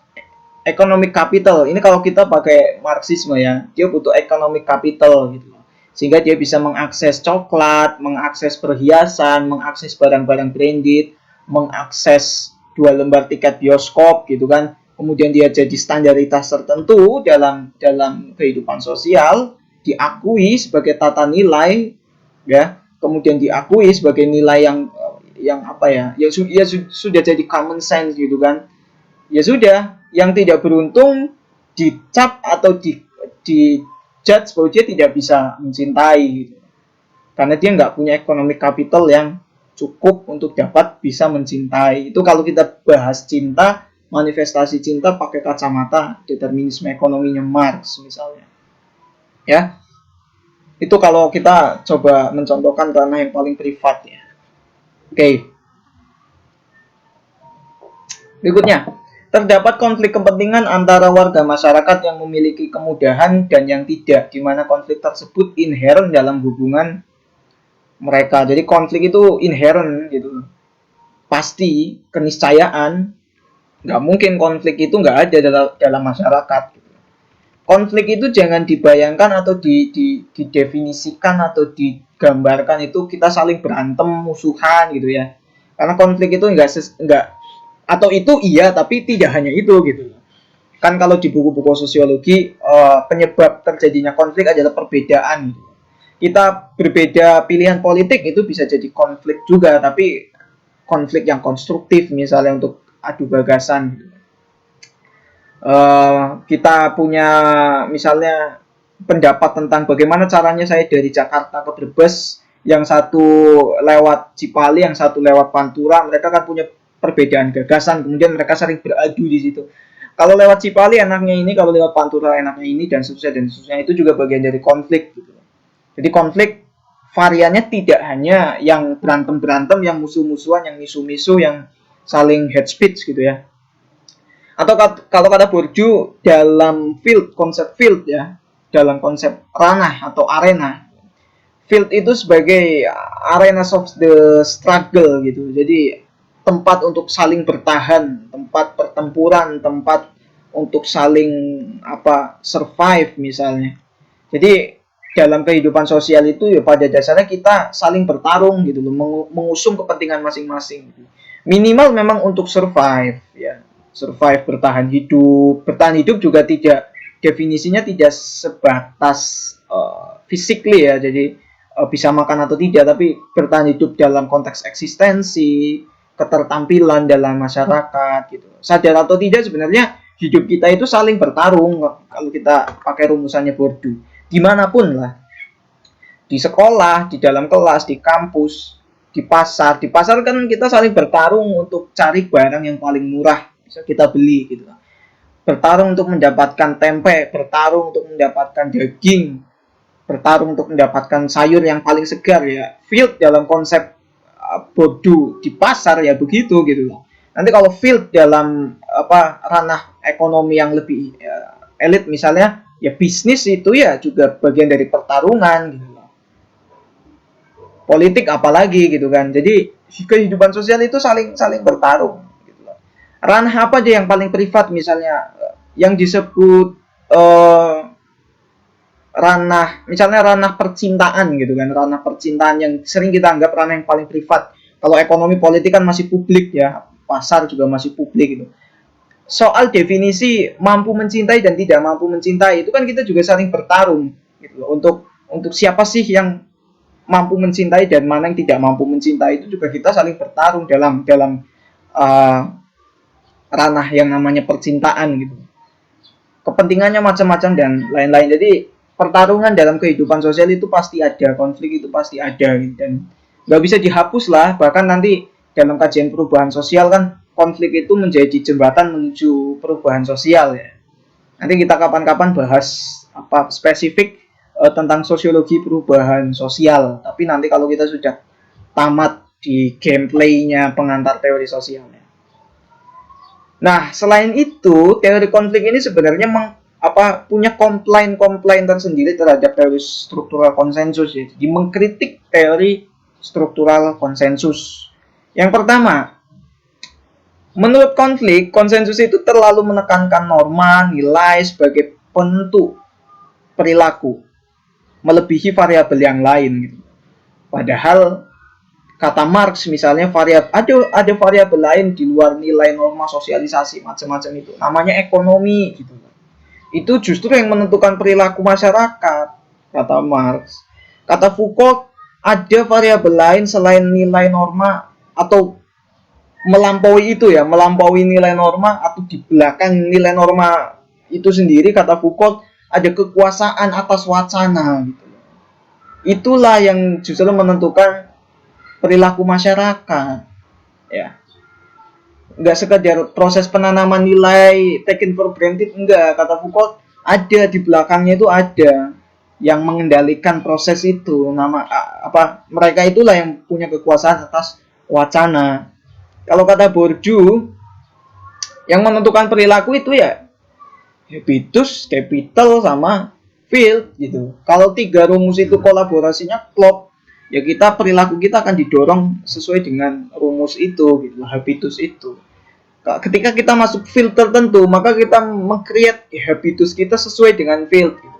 economic capital. Ini kalau kita pakai Marxisme ya, dia butuh economic capital gitu loh. Sehingga dia bisa mengakses coklat, mengakses perhiasan, mengakses barang-barang branded, mengakses 2 lembar tiket bioskop gitu kan. Kemudian dia jadi standaritas tertentu dalam kehidupan sosial. diakui sebagai tata nilai, ya, kemudian diakui sebagai nilai yang apa ya, sudah jadi common sense gitu kan. Ya sudah, yang tidak beruntung dicap atau di judge bahwa dia tidak bisa mencintai gitu. Karena dia nggak punya economic capital yang cukup untuk dapat bisa mencintai. Itu kalau kita bahas cinta, manifestasi cinta pakai kacamata determinisme ekonominya Marx misalnya. Ya, itu kalau kita coba mencontohkan ranah yang paling privat ya. Oke. Berikutnya, terdapat konflik kepentingan antara warga masyarakat yang memiliki kemudahan dan yang tidak, di mana konflik tersebut inherent dalam hubungan mereka. Jadi konflik itu inherent gitu, pasti, keniscayaan. Nggak mungkin konflik itu nggak ada dalam masyarakat. Konflik itu jangan dibayangkan atau didefinisikan atau digambarkan itu kita saling berantem, musuhan gitu ya. Karena konflik itu nggak atau itu iya tapi tidak hanya itu gitu. Kan kalau di buku-buku sosiologi penyebab terjadinya konflik adalah perbedaan. Kita berbeda pilihan politik itu bisa jadi konflik juga, tapi konflik yang konstruktif misalnya untuk adu gagasan. Kita punya misalnya pendapat tentang bagaimana caranya saya dari Jakarta ke Brebes, yang satu lewat Cipali, yang satu lewat Pantura, mereka kan punya perbedaan gagasan, kemudian mereka sering beradu di situ. Kalau lewat Cipali enaknya ini, kalau lewat Pantura enaknya ini, dan seterusnya. Itu juga bagian dari konflik gitu. Jadi konflik variannya tidak hanya yang berantem-berantem, yang musuh-musuhan, yang misu-misu, yang saling hate speech gitu ya. Atau kalau kata Bourdieu dalam konsep field ya, dalam konsep ranah atau arena, field itu sebagai arena of the struggle gitu. Jadi tempat untuk saling bertahan, tempat pertempuran, tempat untuk saling survive misalnya. Jadi dalam kehidupan sosial itu ya pada dasarnya kita saling bertarung gitu loh, mengusung kepentingan masing-masing. Minimal memang untuk survive ya. Survive, bertahan hidup juga tidak, definisinya tidak sebatas physically ya, jadi bisa makan atau tidak, tapi bertahan hidup dalam konteks eksistensi, ketertampilan dalam masyarakat gitu. Sadar atau tidak sebenarnya hidup kita itu saling bertarung kalau kita pakai rumusannya Bourdieu. Dimanapun lah, di sekolah, di dalam kelas, di kampus, di pasar kan kita saling bertarung untuk cari barang yang paling murah bisa kita beli gitu, bertarung untuk mendapatkan tempe, bertarung untuk mendapatkan daging, bertarung untuk mendapatkan sayur yang paling segar ya. Field dalam konsep Bourdieu di pasar ya begitu gitu loh. Nanti kalau field dalam ranah ekonomi yang lebih elit misalnya ya, bisnis itu ya juga bagian dari pertarungan gitu loh. Politik apalagi gitu kan. Jadi kehidupan sosial itu saling bertarung. Ranah apa aja yang paling privat misalnya yang disebut misalnya ranah percintaan gitu kan, ranah percintaan yang sering kita anggap ranah yang paling privat. Kalau ekonomi politik kan masih publik ya, pasar juga masih publik gitu. Soal definisi mampu mencintai dan tidak mampu mencintai itu kan kita juga saling bertarung gitu loh. Untuk siapa sih yang mampu mencintai dan mana yang tidak mampu mencintai, itu juga kita saling bertarung dalam ranah yang namanya percintaan gitu. Kepentingannya macam-macam dan lain-lain. Jadi pertarungan dalam kehidupan sosial itu pasti ada, konflik itu pasti ada gitu. Dan nggak bisa dihapus lah. Bahkan nanti dalam kajian perubahan sosial kan konflik itu menjadi jembatan menuju perubahan sosial ya. Nanti kita kapan-kapan bahas spesifik tentang sosiologi perubahan sosial. Tapi nanti kalau kita sudah tamat di gameplaynya pengantar teori sosialnya. Nah, selain itu, teori konflik ini sebenarnya punya komplain tersendiri terhadap teori struktural konsensus ya. Jadi mengkritik teori struktural konsensus. Yang pertama, menurut konsensus itu terlalu menekankan norma, nilai sebagai penentu perilaku, melebihi variabel yang lain gitu. Padahal kata Marx misalnya ada variabel lain di luar nilai, norma, sosialisasi macam-macam itu, namanya ekonomi gitu. Itu justru yang menentukan perilaku masyarakat. kata Marx. Kata Foucault, ada variabel lain selain nilai norma atau melampaui itu ya, melampaui nilai norma atau di belakang nilai norma itu sendiri. Kata Foucault, ada kekuasaan atas wacana gitu. Itulah yang justru menentukan perilaku masyarakat ya. Nggak sekedar proses penanaman nilai taken for granted, enggak. Kata Foucault, ada di belakangnya itu ada yang mengendalikan proses itu. Mereka itulah yang punya kekuasaan atas wacana. Kalau kata Bourdieu, yang menentukan perilaku itu ya habitus, capital, sama field gitu. Kalau tiga rumus itu kolaborasinya klop, ya perilaku kita akan didorong sesuai dengan rumus itu gitu, habitus itu. Ketika kita masuk field tertentu, maka kita meng-create habitus kita sesuai dengan field gitu.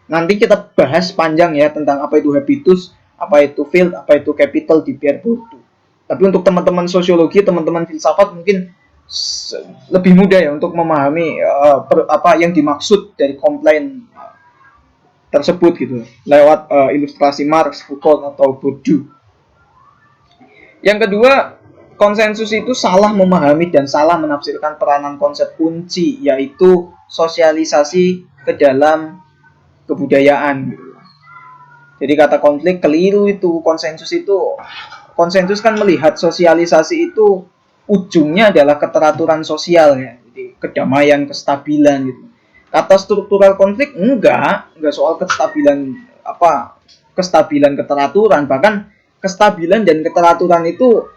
Nanti kita bahas panjang ya tentang apa itu habitus, apa itu field, apa itu capital di Pierre Bourdieu. Tapi untuk teman-teman sosiologi, teman-teman filsafat mungkin lebih mudah ya untuk memahami apa yang dimaksud dari komplain tersebut gitu lewat ilustrasi Marx, Foucault atau Bourdieu. Yang kedua, konsensus itu salah memahami dan salah menafsirkan peranan konsep kunci, yaitu sosialisasi ke dalam kebudayaan gitu. Jadi kata konflik keliru itu. Konsensus kan melihat sosialisasi itu ujungnya adalah keteraturan sosial ya. Jadi kedamaian, kestabilan gitu. Kata struktural konflik enggak soal kestabilan keteraturan, bahkan kestabilan dan keteraturan itu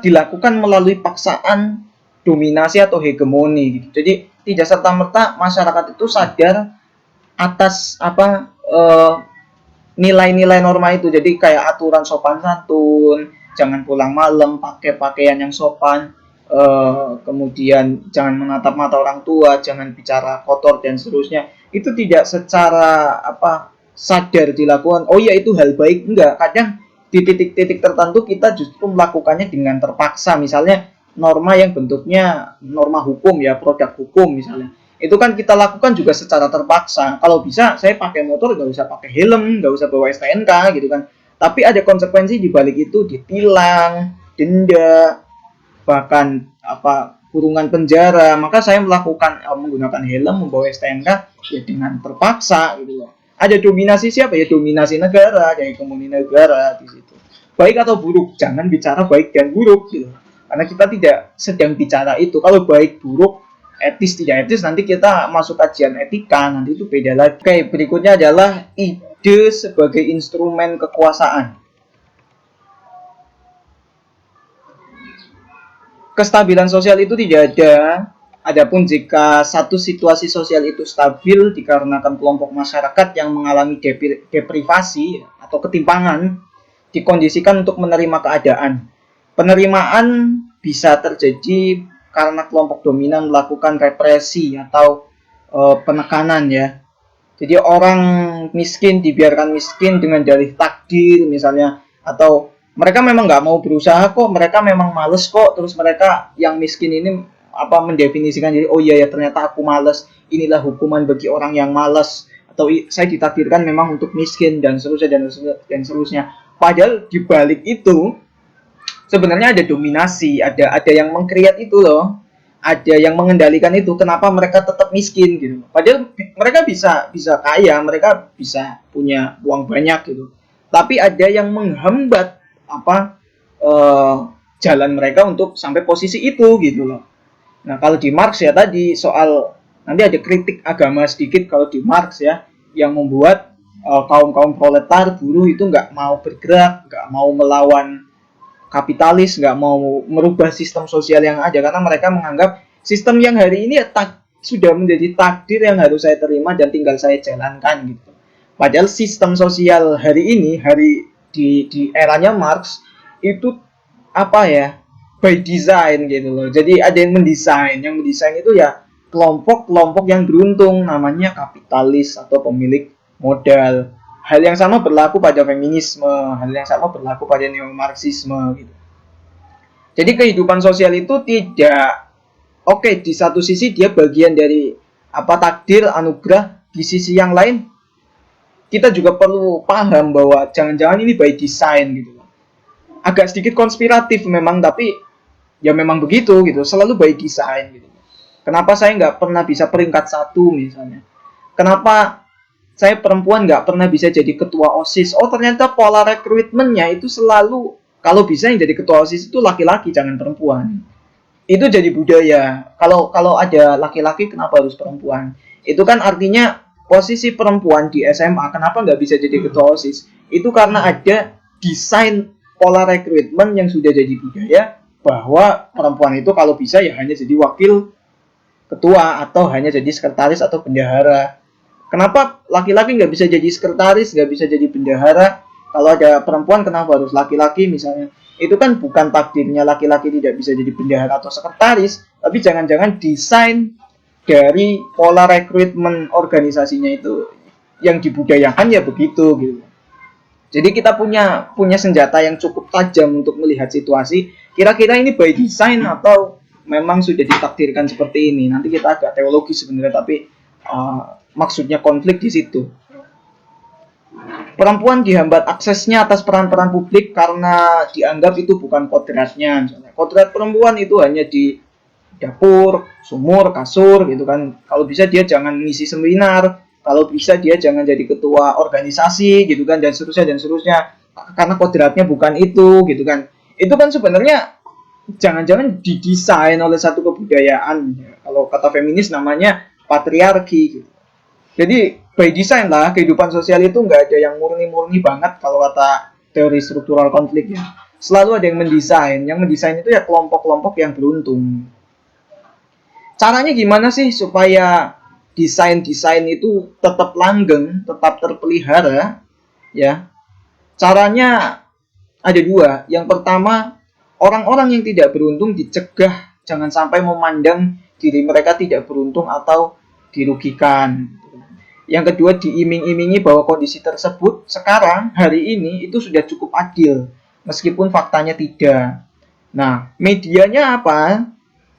dilakukan melalui paksaan, dominasi atau hegemoni gitu. Jadi tidak serta-merta masyarakat itu sadar atas nilai-nilai norma itu. Jadi kayak aturan sopan santun, jangan pulang malam, pakai pakaian yang sopan, kemudian jangan menatap mata orang tua, jangan bicara kotor dan seterusnya. Itu tidak secara sadar dilakukan. Oh ya, itu hal baik, enggak. Kadang di titik-titik tertentu kita justru melakukannya dengan terpaksa. Misalnya norma yang bentuknya norma hukum ya, produk hukum misalnya, itu kan kita lakukan juga secara terpaksa. Kalau bisa saya pakai motor nggak usah pakai helm, nggak usah bawa STNK gitu kan. Tapi ada konsekuensi di balik itu, ditilang, denda, bahkan kurungan penjara. Maka saya melakukan menggunakan helm, membawa STNK ya dengan terpaksa gitu loh. Ada dominasi siapa ya? Dominasi negara, dari hegemoni negara di situ. Baik atau buruk, jangan bicara baik dan buruk gitu. Karena kita tidak sedang bicara itu. Kalau baik buruk, etis tidak etis, nanti kita masuk kajian etika, nanti itu beda lagi. Oke, berikutnya adalah ide sebagai instrumen kekuasaan. Kestabilan sosial itu tidak ada. Adapun jika satu situasi sosial itu stabil dikarenakan kelompok masyarakat yang mengalami deprivasi atau ketimpangan, dikondisikan untuk menerima keadaan. Penerimaan bisa terjadi karena kelompok dominan melakukan represi atau penekanan ya. Jadi orang miskin dibiarkan miskin dengan dalih takdir misalnya, atau mereka memang nggak mau berusaha kok, mereka memang males kok, terus mereka yang miskin ini mendefinisikan jadi oh iya ya ternyata aku males, inilah hukuman bagi orang yang males, atau saya ditakdirkan memang untuk miskin dan seterusnya. Padahal di balik itu sebenarnya ada dominasi, ada yang mengkreat itu loh, ada yang mengendalikan itu. Kenapa mereka tetap miskin gitu? Padahal mereka bisa kaya, mereka bisa punya uang banyak gitu. Tapi ada yang menghambat jalan mereka untuk sampai posisi itu gitu loh. Nah kalau di Marx ya tadi soal, nanti ada kritik agama sedikit kalau di Marx ya, yang membuat kaum proletar, buruh itu nggak mau bergerak, nggak mau melawan kapitalis, nggak mau merubah sistem sosial yang ada, karena mereka menganggap sistem yang hari ini ya sudah menjadi takdir yang harus saya terima dan tinggal saya jalankan gitu. Padahal sistem sosial hari ini, di eranya Marx itu by design gitu loh. Jadi ada yang mendesain itu ya kelompok-kelompok yang beruntung, namanya kapitalis atau pemilik modal. Hal yang sama berlaku pada feminisme, hal yang sama berlaku pada neo-marxisme gitu. Jadi kehidupan sosial itu tidak di satu sisi dia bagian dari takdir, anugerah, di sisi yang lain kita juga perlu paham bahwa jangan-jangan ini by design gitu. Agak sedikit konspiratif memang, tapi ya memang begitu gitu, selalu by design gitu. Kenapa saya nggak pernah bisa peringkat 1 misalnya? Kenapa saya perempuan nggak pernah bisa jadi ketua OSIS? Oh ternyata pola rekrutmennya itu selalu kalau bisa yang jadi ketua OSIS itu laki-laki, jangan perempuan. Itu jadi budaya. Kalau ada laki-laki kenapa harus perempuan? Itu kan artinya posisi perempuan di SMA kenapa nggak bisa jadi ketua OSIS? Itu karena ada desain pola rekrutmen yang sudah jadi budaya bahwa perempuan itu kalau bisa ya hanya jadi wakil ketua atau hanya jadi sekretaris atau bendahara. Kenapa laki-laki nggak bisa jadi sekretaris, nggak bisa jadi bendahara? Kalau ada perempuan kenapa harus laki-laki misalnya? Itu kan bukan takdirnya laki-laki tidak bisa jadi bendahara atau sekretaris, tapi jangan-jangan desain dari pola rekrutmen organisasinya itu yang dibudayakan ya begitu gitu. Jadi kita punya senjata yang cukup tajam untuk melihat situasi. Kira-kira ini by design atau memang sudah ditakdirkan seperti ini. Nanti kita agak teologi sebenarnya, tapi maksudnya konflik di situ. Perempuan dihambat aksesnya atas peran-peran publik karena dianggap itu bukan kodratnya. Kodrat perempuan itu hanya di dapur, sumur, kasur gitu kan. Kalau bisa dia jangan ngisi seminar, kalau bisa dia jangan jadi ketua organisasi gitu kan, dan seterusnya karena kodratnya bukan itu gitu kan. Itu kan sebenarnya jangan-jangan didesain oleh satu kebudayaan. Kalau kata feminis namanya patriarki gitu. Jadi by design lah, kehidupan sosial itu nggak ada yang murni-murni banget kalau kata teori struktural konflik ya. Selalu ada yang mendesain. Yang mendesain itu ya kelompok-kelompok yang beruntung. Caranya gimana sih supaya desain-desain itu tetap langgeng, tetap terpelihara? Ya, caranya ada dua. Yang pertama, orang-orang yang tidak beruntung dicegah jangan sampai memandang diri mereka tidak beruntung atau dirugikan. Yang kedua, diiming-imingi bahwa kondisi tersebut sekarang, hari ini, itu sudah cukup adil. Meskipun faktanya tidak. Nah, medianya apa?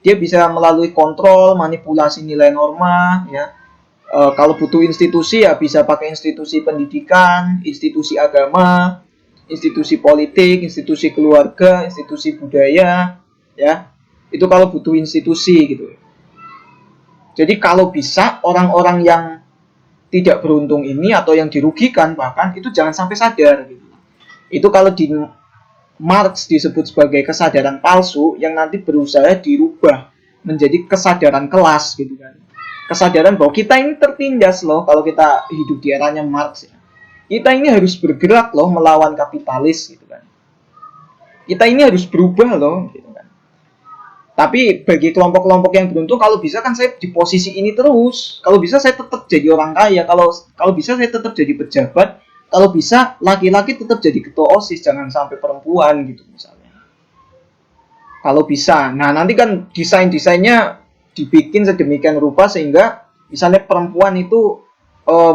Dia bisa melalui kontrol, manipulasi nilai norma, ya. Kalau butuh institusi, ya bisa pakai institusi pendidikan, institusi agama, institusi politik, institusi keluarga, institusi budaya, ya. Itu kalau butuh institusi, gitu. Jadi kalau bisa, orang-orang yang tidak beruntung ini atau yang dirugikan bahkan itu jangan sampai sadar gitu. Itu kalau di Marx disebut sebagai kesadaran palsu yang nanti berusaha dirubah menjadi kesadaran kelas gitu kan. Kesadaran bahwa kita ini tertindas loh kalau kita hidup di eranya Marx ya. Kita ini harus bergerak loh melawan kapitalis gitu kan. Kita ini harus berubah loh gitu kan. Tapi bagi kelompok-kelompok yang beruntung, kalau bisa kan saya di posisi ini terus. Kalau bisa saya tetap jadi orang kaya. Kalau bisa saya tetap jadi pejabat. Kalau bisa laki-laki tetap jadi ketua OSIS, jangan sampai perempuan gitu misalnya. Kalau bisa. Nah, nanti kan desain-desainnya dibikin sedemikian rupa sehingga misalnya perempuan itu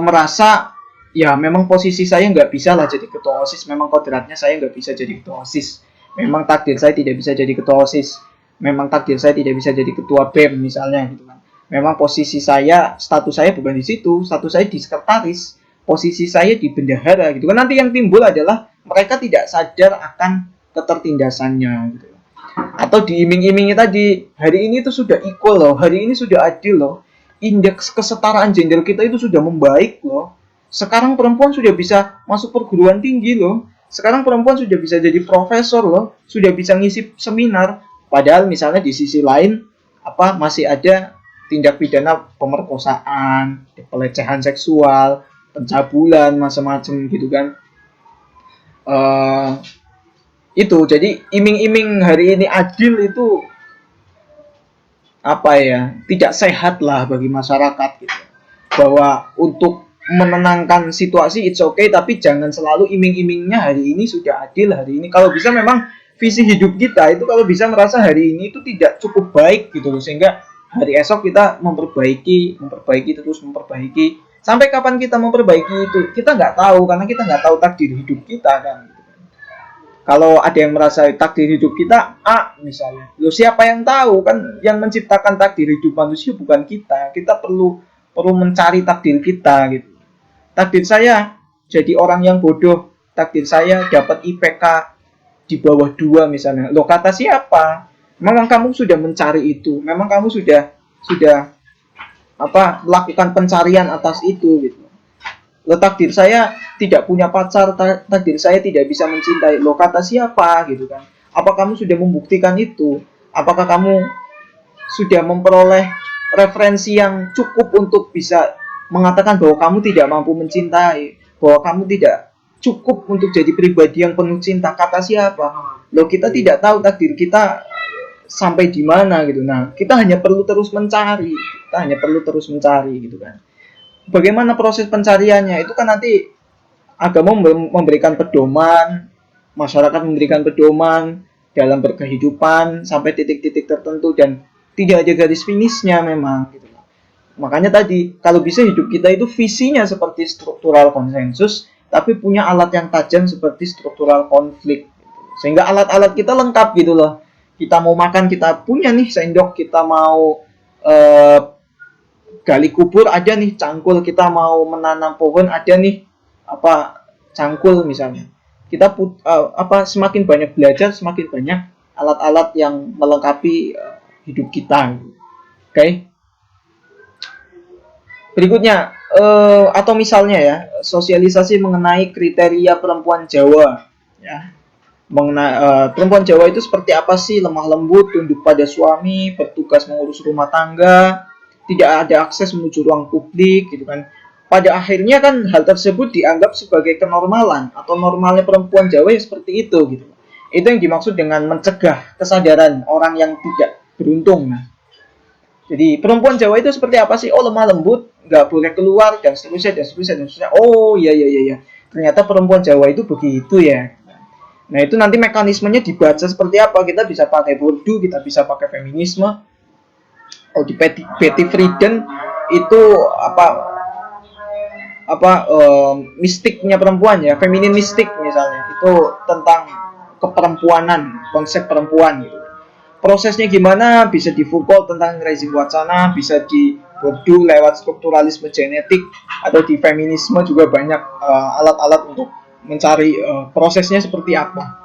merasa ya memang posisi saya nggak bisa lah jadi ketua OSIS. Memang kodratnya saya nggak bisa jadi ketua OSIS. Memang takdir saya tidak bisa jadi ketua OSIS. Memang takdir saya tidak bisa jadi ketua BEM misalnya gitu kan. Memang posisi saya, status saya bukan di situ, status saya di sekretaris, posisi saya di bendahara gitu kan. Nanti yang timbul adalah mereka tidak sadar akan ketertindasannya gitu. Atau diiming-imingi tadi, hari ini itu sudah equal loh, hari ini sudah adil loh. Indeks kesetaraan gender kita itu sudah membaik loh. Sekarang perempuan sudah bisa masuk perguruan tinggi loh. Sekarang perempuan sudah bisa jadi profesor loh, sudah bisa ngisi seminar. Padahal misalnya di sisi lain masih ada tindak pidana pemerkosaan, pelecehan seksual, pencabulan, macam-macam gitu kan. Itu jadi iming-iming hari ini adil itu tidak sehat lah bagi masyarakat gitu. Bahwa untuk menenangkan situasi it's okay, tapi jangan selalu iming-imingnya hari ini sudah adil, hari ini. Kalau bisa memang visi hidup kita itu kalau bisa merasa hari ini itu tidak cukup baik gitu loh, sehingga hari esok kita memperbaiki sampai kapan kita memperbaiki itu kita nggak tahu, karena kita nggak tahu takdir hidup kita kan. Kalau ada yang merasa takdir hidup kita A misalnya, loh siapa yang tahu kan? Yang menciptakan takdir hidup manusia bukan kita perlu mencari takdir kita gitu. Takdir saya jadi orang yang bodoh, takdir saya dapat IPK di bawah 2 misalnya. Loh, kata siapa? Memang kamu sudah mencari itu, memang kamu sudah melakukan pencarian atas itu gitu. Loh, takdir saya tidak punya pacar, takdir saya tidak bisa mencintai. Loh, kata siapa gitu kan? Apa kamu sudah membuktikan itu? Apakah kamu sudah memperoleh referensi yang cukup untuk bisa mengatakan bahwa kamu tidak mampu mencintai, bahwa kamu tidak cukup untuk jadi pribadi yang penuh cinta? Kata siapa? Loh, kita tidak tahu takdir kita sampai di mana gitu. Nah, kita hanya perlu terus mencari, gitu kan. Bagaimana proses pencariannya itu kan nanti agama memberikan pedoman, masyarakat memberikan pedoman dalam berkehidupan sampai titik-titik tertentu, dan tidak ada garis finishnya memang gitu. Makanya tadi kalau bisa hidup kita itu visinya seperti struktural konsensus, tapi punya alat yang tajam seperti struktural konflik, sehingga alat-alat kita lengkap gitu loh. Kita mau makan kita punya nih sendok, kita mau gali kubur ada nih cangkul, kita mau menanam pohon ada nih cangkul misalnya. Kita semakin banyak belajar, semakin banyak alat-alat yang melengkapi hidup kita. Oke. Berikutnya atau misalnya ya, sosialisasi mengenai kriteria perempuan Jawa ya. Mengenai perempuan Jawa itu seperti apa sih? Lemah lembut, tunduk pada suami, bertugas mengurus rumah tangga, tidak ada akses menuju ruang publik gitu kan. Pada akhirnya kan hal tersebut dianggap sebagai kenormalan atau normalnya perempuan Jawa ya seperti itu gitu. Itu yang dimaksud dengan mencegah kesadaran orang yang tidak beruntung. Jadi perempuan Jawa itu seperti apa sih? Oh, lemah lembut, nggak boleh keluar, dan seterusnya. Oh iya. Ternyata perempuan Jawa itu begitu ya. Nah, itu nanti mekanismenya dibaca seperti apa. Kita bisa pakai Bourdieu, kita bisa pakai feminisme. Oh, di Betty Friedan itu mistiknya perempuan ya, feminin mistik misalnya. Itu tentang keperempuanan, konsep perempuan gitu. Prosesnya gimana? Bisa di Foucault tentang rezim wacana, bisa di Bourdieu lewat strukturalisme genetik, atau di feminisme juga banyak alat-alat untuk mencari prosesnya seperti apa.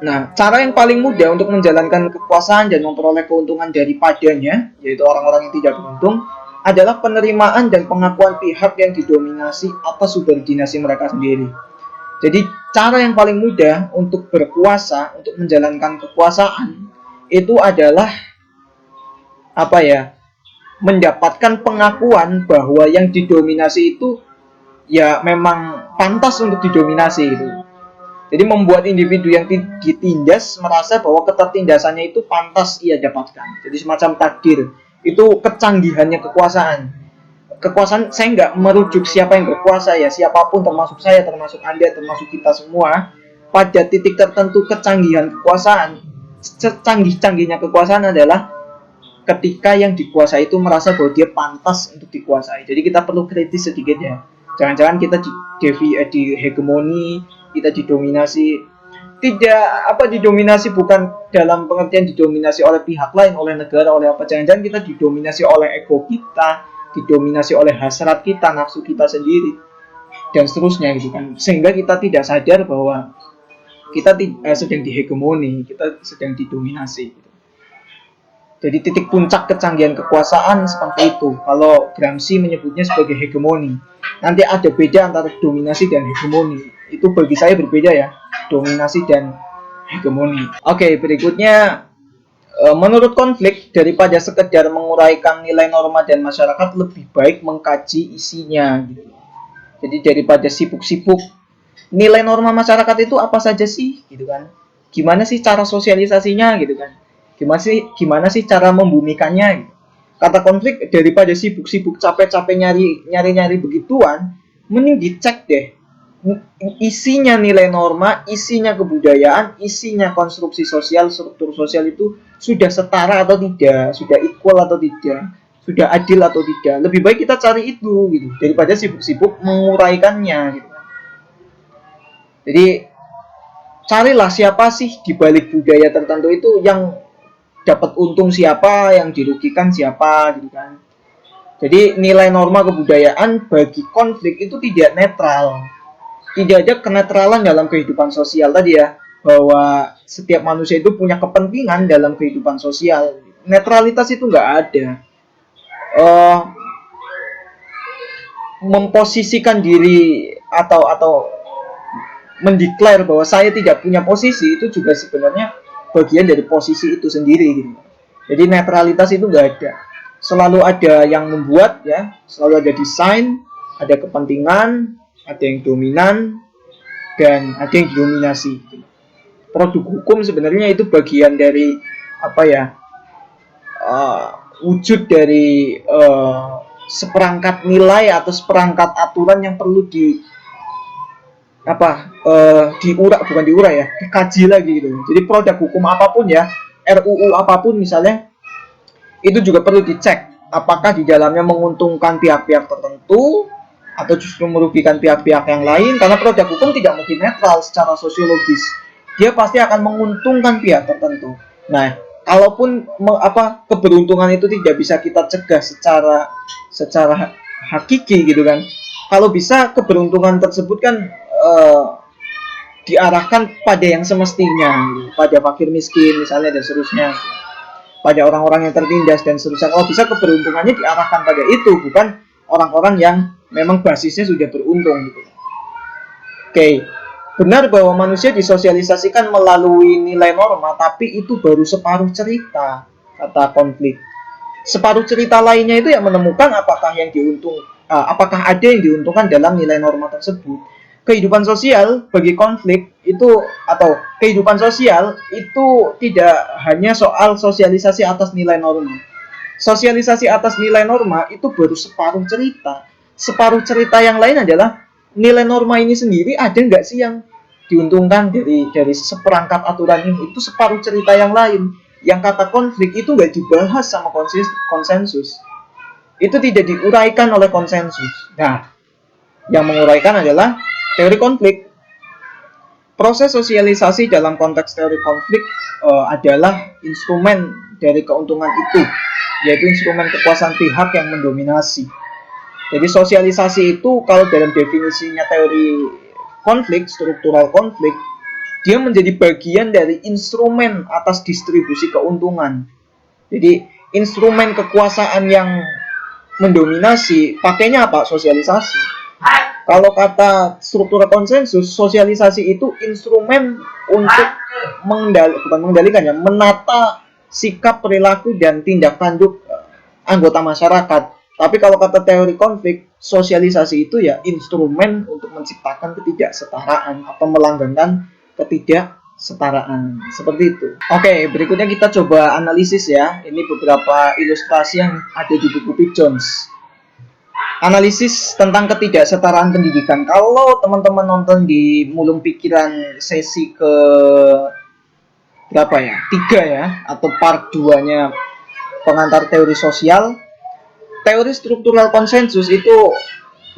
Nah, cara yang paling mudah untuk menjalankan kekuasaan dan memperoleh keuntungan daripadanya, yaitu orang-orang yang tidak beruntung, adalah penerimaan dan pengakuan pihak yang didominasi atas subordinasi mereka sendiri. Jadi, cara yang paling mudah untuk berkuasa, untuk menjalankan kekuasaan, itu adalah mendapatkan pengakuan bahwa yang didominasi itu ya memang pantas untuk didominasi gitu. Jadi membuat individu yang ditindas merasa bahwa ketertindasannya itu pantas ia dapatkan. Jadi semacam takdir. Itu kecanggihannya kekuasaan. Kekuasaan, saya nggak merujuk siapa yang berkuasa ya, siapapun, termasuk saya, termasuk Anda, termasuk kita semua. Pada titik tertentu kecanggihan kekuasaan, secanggih-canggihnya kekuasaan adalah ketika yang dikuasai itu merasa bahwa dia pantas untuk dikuasai. Jadi kita perlu kritis sedikit ya. Jangan-jangan kita di hegemoni, kita didominasi. Tidak didominasi bukan dalam pengertian didominasi oleh pihak lain, oleh negara, oleh apa. Jangan-jangan kita didominasi oleh ego kita, didominasi oleh hasrat kita, nafsu kita sendiri, dan seterusnya gitu kan. Sehingga kita tidak sadar bahwa kita sedang dihegemoni, kita sedang didominasi. Jadi titik puncak kecanggihan kekuasaan seperti itu. Kalau Gramsci menyebutnya sebagai hegemoni. Nanti ada beda antara dominasi dan hegemoni. Itu bagi saya berbeda ya, dominasi dan hegemoni. Oke, berikutnya menurut konflik, daripada sekedar menguraikan nilai norma dan masyarakat, lebih baik mengkaji isinya gitu. Jadi daripada sibuk-sibuk nilai norma masyarakat itu apa saja sih gitu kan. Gimana sih cara sosialisasinya gitu kan. Gimana sih cara membumikannya gitu. Kata konflik, daripada sibuk-sibuk capek-capek nyari begituan, mending dicek deh isinya nilai norma, isinya kebudayaan, isinya konstruksi sosial, struktur sosial itu sudah setara atau tidak, sudah equal atau tidak, sudah adil atau tidak. Lebih baik kita cari itu gitu daripada sibuk-sibuk menguraikannya gitu. Jadi carilah siapa sih di balik budaya tertentu itu, yang dapat untung siapa, yang dirugikan siapa gitu kan. Jadi nilai norma kebudayaan bagi konflik itu tidak netral. Tidak ada kenetralan dalam kehidupan sosial tadi ya, bahwa setiap manusia itu punya kepentingan dalam kehidupan sosial. Netralitas itu nggak ada. Memposisikan diri atau mendeklar bahwa saya tidak punya posisi itu juga sebenarnya bagian dari posisi itu sendiri gitu. Jadi netralitas itu nggak ada. Selalu ada yang membuat ya, selalu ada desain, ada kepentingan, ada yang dominan, dan ada yang didominasi. Produk hukum sebenarnya itu bagian dari apa ya, wujud dari seperangkat nilai atau seperangkat aturan yang perlu dikaji lagi gitu. Jadi produk hukum apapun ya, RUU apapun misalnya, itu juga perlu dicek apakah di dalamnya menguntungkan pihak-pihak tertentu atau justru merugikan pihak-pihak yang lain, karena produk hukum tidak mungkin netral secara sosiologis. Dia pasti akan menguntungkan pihak tertentu. Nah, kalaupun keberuntungan itu tidak bisa kita cegah secara hakiki gitu kan. Kalau bisa keberuntungan tersebut kan diarahkan pada yang semestinya, gitu. Pada fakir miskin misalnya dan seterusnya. Pada orang-orang yang tertindas dan seterusnya. Kalau bisa keberuntungannya diarahkan pada itu, bukan orang-orang yang memang basisnya sudah beruntung gitu. Oke, benar bahwa manusia disosialisasikan melalui nilai norma, tapi itu baru separuh cerita, kata konflik. Separuh cerita lainnya itu yang menemukan apakah ada yang diuntungkan dalam nilai norma tersebut. Kehidupan sosial bagi konflik itu, atau kehidupan sosial itu tidak hanya soal sosialisasi atas nilai norma. Sosialisasi atas nilai norma itu baru separuh cerita. Separuh cerita yang lain adalah nilai norma ini sendiri ada nggak sih yang diuntungkan dari seperangkat aturan ini. Itu separuh cerita yang lain. Yang kata konflik itu nggak dibahas sama konsensus. Itu tidak diuraikan oleh konsensus. Nah, yang menguraikan adalah teori konflik. Proses sosialisasi dalam konteks teori konflik adalah instrumen dari keuntungan itu, yaitu instrumen kekuasaan pihak yang mendominasi. Jadi sosialisasi itu kalau dalam definisinya teori konflik, struktural konflik, dia menjadi bagian dari instrumen atas distribusi keuntungan. Jadi instrumen kekuasaan yang mendominasi, pakainya apa? Sosialisasi. Kalau kata struktur konsensus, sosialisasi itu instrumen untuk menata sikap, perilaku, dan tindak tanduk anggota masyarakat. Tapi kalau kata teori konflik, sosialisasi itu ya instrumen untuk menciptakan ketidaksetaraan atau melanggengkan ketidaksetaraan. Seperti itu. Oke, berikutnya kita coba analisis ya. Ini beberapa ilustrasi yang ada di buku P. Jones. Analisis tentang ketidaksetaraan pendidikan. Kalau teman-teman nonton di Mulung Pikiran sesi ke berapa ya? 3 ya, atau part 2-nya pengantar teori sosial. Teori struktural konsensus itu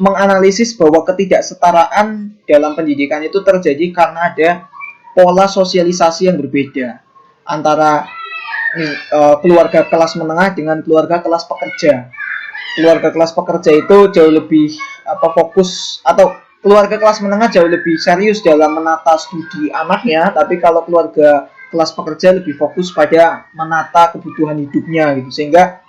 menganalisis bahwa ketidaksetaraan dalam pendidikan itu terjadi karena ada pola sosialisasi yang berbeda antara keluarga kelas menengah dengan keluarga kelas pekerja. Keluarga kelas pekerja itu jauh lebih fokus, atau keluarga kelas menengah jauh lebih serius dalam menata studi anaknya, tapi kalau keluarga kelas pekerja lebih fokus pada menata kebutuhan hidupnya gitu, sehingga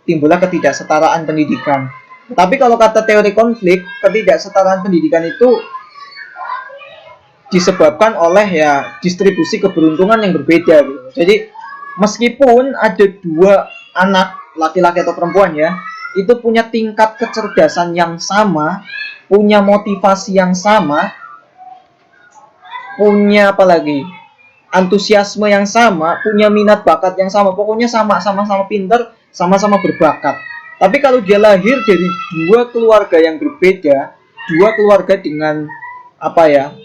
timbullah ketidaksetaraan pendidikan. Tapi kalau kata teori konflik, ketidaksetaraan pendidikan itu disebabkan oleh ya distribusi keberuntungan yang berbeda gitu. Jadi meskipun ada 2 anak, laki-laki atau perempuan ya, itu punya tingkat kecerdasan yang sama, punya motivasi yang sama, punya antusiasme yang sama, punya minat bakat yang sama, pokoknya sama-sama pintar, sama-sama berbakat. Tapi kalau dia lahir dari 2 keluarga yang berbeda, 2 keluarga dengan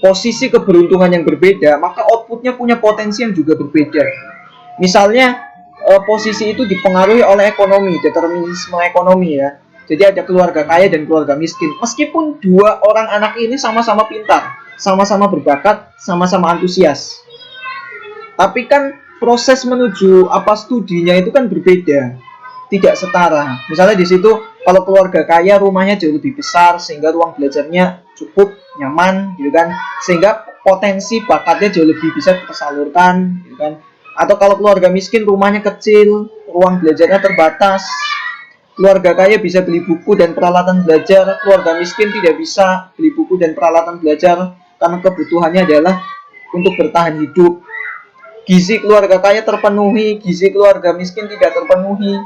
posisi keberuntungan yang berbeda, maka outputnya punya potensi yang juga berbeda. Misalnya posisi itu dipengaruhi oleh ekonomi, determinisme ekonomi ya. Jadi ada keluarga kaya dan keluarga miskin. Meskipun 2 orang anak ini sama-sama pintar, sama-sama berbakat, sama-sama antusias, tapi kan proses menuju studinya itu kan berbeda, tidak setara. Misalnya di situ Kalau keluarga kaya rumahnya jauh lebih besar sehingga ruang belajarnya cukup nyaman gitu kan, sehingga potensi bakatnya jauh lebih bisa tersalurkan gitu kan. Atau kalau keluarga miskin rumahnya kecil, ruang belajarnya terbatas. Keluarga kaya bisa beli buku dan peralatan belajar, keluarga miskin tidak bisa beli buku dan peralatan belajar karena kebutuhannya adalah untuk bertahan hidup. Gizi keluarga kaya terpenuhi, gizi keluarga miskin tidak terpenuhi.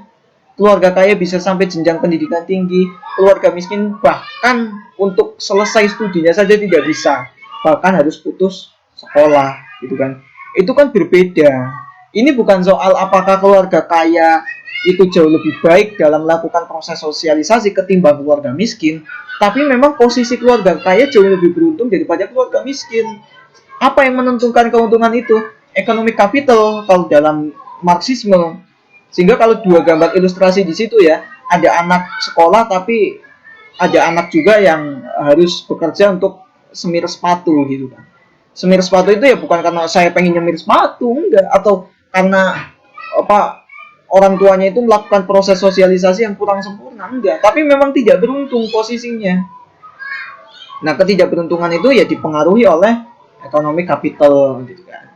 Keluarga kaya bisa sampai jenjang pendidikan tinggi, keluarga miskin bahkan untuk selesai studinya saja tidak bisa, bahkan harus putus sekolah, gitu kan. Itu kan berbeda. Ini bukan soal apakah keluarga kaya itu jauh lebih baik dalam melakukan proses sosialisasi ketimbang keluarga miskin, tapi memang posisi keluarga kaya jauh lebih beruntung daripada keluarga miskin. Apa yang menentukan keuntungan itu? Economic capital kalau dalam Marxisme. Sehingga kalau dua gambar ilustrasi di situ ya, ada anak sekolah tapi ada anak juga yang harus bekerja untuk semir sepatu gitu kan. Semir sepatu itu ya bukan karena saya pengen nyemir sepatu, enggak, atau karena apa orang tuanya itu melakukan proses sosialisasi yang kurang sempurna, enggak, tapi memang tidak beruntung posisinya. Nah, ketidakberuntungan itu ya dipengaruhi oleh ekonomi capital gitu kan.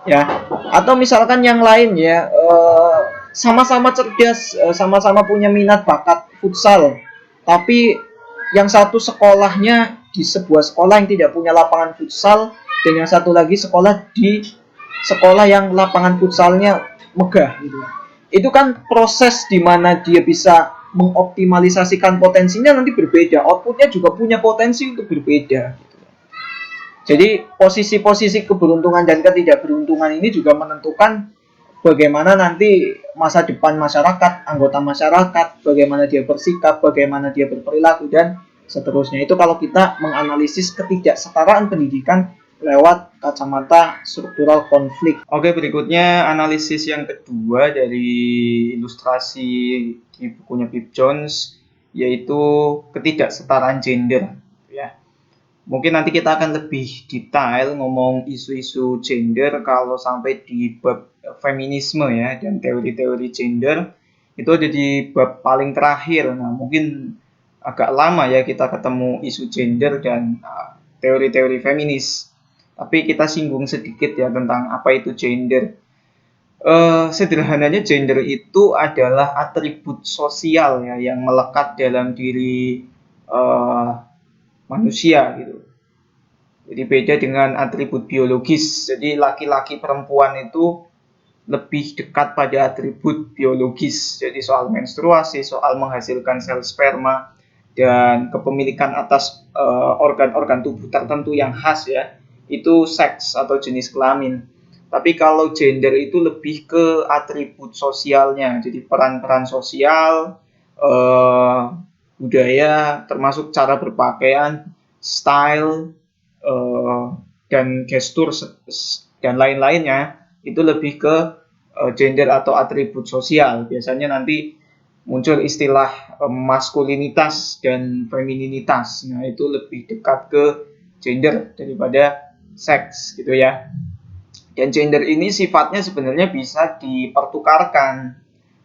Ya, atau misalkan yang lain ya, sama-sama cerdas, sama-sama punya minat bakat futsal, tapi yang satu sekolahnya di sebuah sekolah yang tidak punya lapangan futsal, dan yang satu lagi sekolah di sekolah yang lapangan futsalnya megah gitu. Itu kan proses di mana dia bisa mengoptimalisasikan potensinya nanti berbeda, outputnya juga punya potensi untuk berbeda. Jadi posisi-posisi keberuntungan dan ketidakberuntungan ini juga menentukan bagaimana nanti masa depan masyarakat, anggota masyarakat, bagaimana dia bersikap, bagaimana dia berperilaku, dan seterusnya. Itu kalau kita menganalisis ketidaksetaraan pendidikan lewat kacamata struktural konflik. Oke, berikutnya analisis yang kedua dari ilustrasi di bukunya Pip Jones, yaitu ketidaksetaraan gender. Ya, mungkin nanti kita akan lebih detail ngomong isu-isu gender kalau sampai di bab feminisme ya, dan teori-teori gender itu ada di bab paling terakhir. Nah, mungkin agak lama ya kita ketemu isu gender dan teori-teori feminis. Tapi kita singgung sedikit ya tentang apa itu gender. Sederhananya gender itu adalah atribut sosial ya yang melekat dalam diri manusia gitu. Jadi beda dengan atribut biologis. Jadi laki-laki perempuan itu lebih dekat pada atribut biologis. Jadi soal menstruasi, soal menghasilkan sel sperma, dan kepemilikan atas organ-organ tubuh tertentu yang khas ya, itu seks atau jenis kelamin. Tapi kalau gender itu lebih ke atribut sosialnya. Jadi peran-peran sosial, budaya, termasuk cara berpakaian, style, dan gestur dan lain-lainnya, itu lebih ke gender atau atribut sosial. Biasanya nanti muncul istilah maskulinitas dan femininitas. Nah, itu lebih dekat ke gender daripada seks gitu ya. Dan gender ini sifatnya sebenarnya bisa dipertukarkan.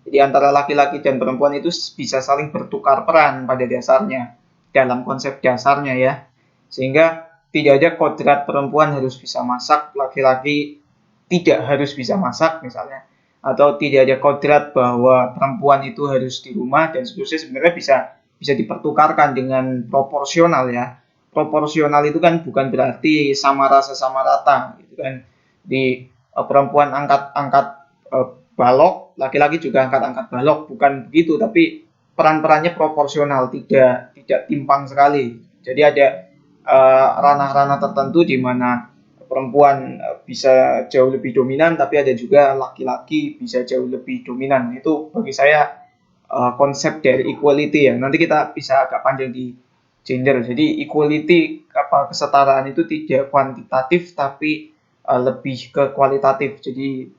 Jadi antara laki-laki dan perempuan itu bisa saling bertukar peran pada dasarnya, dalam konsep dasarnya ya. Sehingga tidak ada kodrat perempuan harus bisa masak, laki-laki tidak harus bisa masak misalnya. Atau tidak ada kodrat bahwa perempuan itu harus di rumah dan seterusnya. Sebenarnya bisa dipertukarkan dengan proporsional ya. Proporsional itu kan bukan berarti sama rasa sama rata gitu kan. Di perempuan angkat balok, laki-laki juga angkat balok, bukan begitu, tapi peran-perannya proporsional, tidak timpang sekali. Jadi ada ranah-ranah tertentu di mana perempuan bisa jauh lebih dominan, tapi ada juga laki-laki bisa jauh lebih dominan. Itu bagi saya konsep dari equality ya. Nanti kita bisa agak panjang di gender. Jadi equality, kesetaraan itu tidak kuantitatif tapi lebih ke kualitatif. Jadi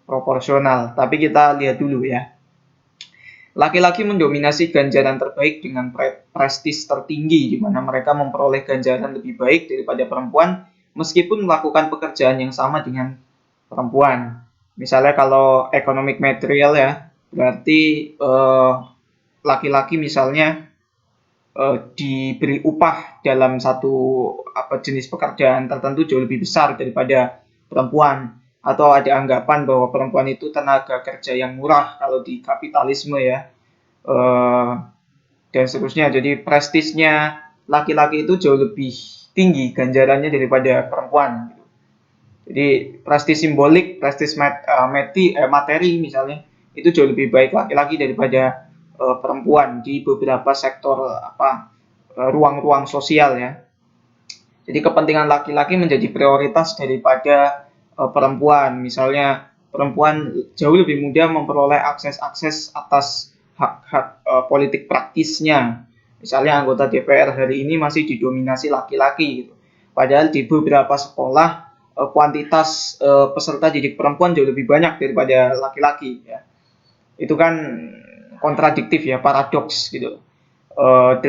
proporsional. Tapi kita lihat dulu ya. Laki-laki mendominasi ganjaran terbaik dengan prestis tertinggi, di mana mereka memperoleh ganjaran lebih baik daripada perempuan meskipun melakukan pekerjaan yang sama dengan perempuan. Misalnya kalau economic material ya, berarti laki-laki misalnya diberi upah dalam satu jenis pekerjaan tertentu jauh lebih besar daripada perempuan, atau ada anggapan bahwa perempuan itu tenaga kerja yang murah kalau di kapitalisme ya, dan seterusnya. Jadi prestisnya laki-laki itu jauh lebih tinggi ganjarannya daripada perempuan. Jadi prestis simbolik, prestis materi misalnya itu jauh lebih baik laki-laki daripada perempuan di beberapa sektor ruang-ruang sosial ya. Jadi kepentingan laki-laki menjadi prioritas daripada perempuan. Misalnya perempuan jauh lebih mudah memperoleh akses-akses atas hak-hak politik praktisnya. Misalnya anggota DPR hari ini masih didominasi laki-laki gitu. Padahal di beberapa sekolah kuantitas peserta didik perempuan jauh lebih banyak daripada laki-laki ya. Itu kan kontradiktif ya, paradoks gitu. 80%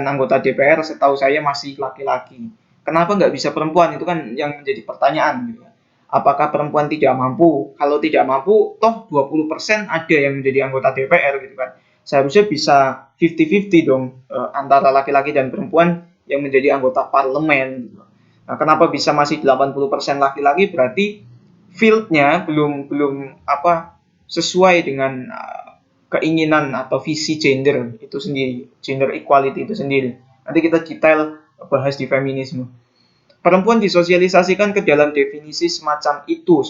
anggota DPR setahu saya masih laki-laki. Kenapa nggak bisa perempuan? Itu kan yang menjadi pertanyaan gitu. Apakah perempuan tidak mampu? Kalau tidak mampu, toh 20% ada yang menjadi anggota DPR gitu kan. Seharusnya bisa 50-50 dong antara laki-laki dan perempuan yang menjadi anggota parlemen gitu. Nah, kenapa bisa masih 80% laki-laki? Berarti field-nya belum sesuai dengan keinginan atau visi gender itu sendiri, gender equality itu sendiri. Nanti kita detail bahas di feminisme. Perempuan disosialisasikan ke dalam definisi semacam itu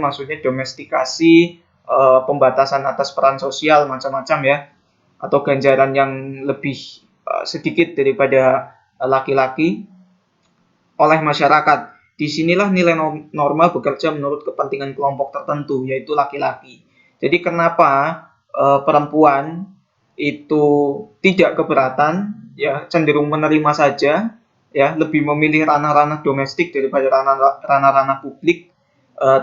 maksudnya domestikasi, pembatasan atas peran sosial macam-macam ya, atau ganjaran yang lebih sedikit daripada laki-laki oleh masyarakat. Disinilah nilai norma bekerja menurut kepentingan kelompok tertentu, yaitu laki-laki. Jadi kenapa perempuan itu tidak keberatan, ya cenderung menerima saja, ya lebih memilih ranah-ranah domestik daripada ranah-ranah publik,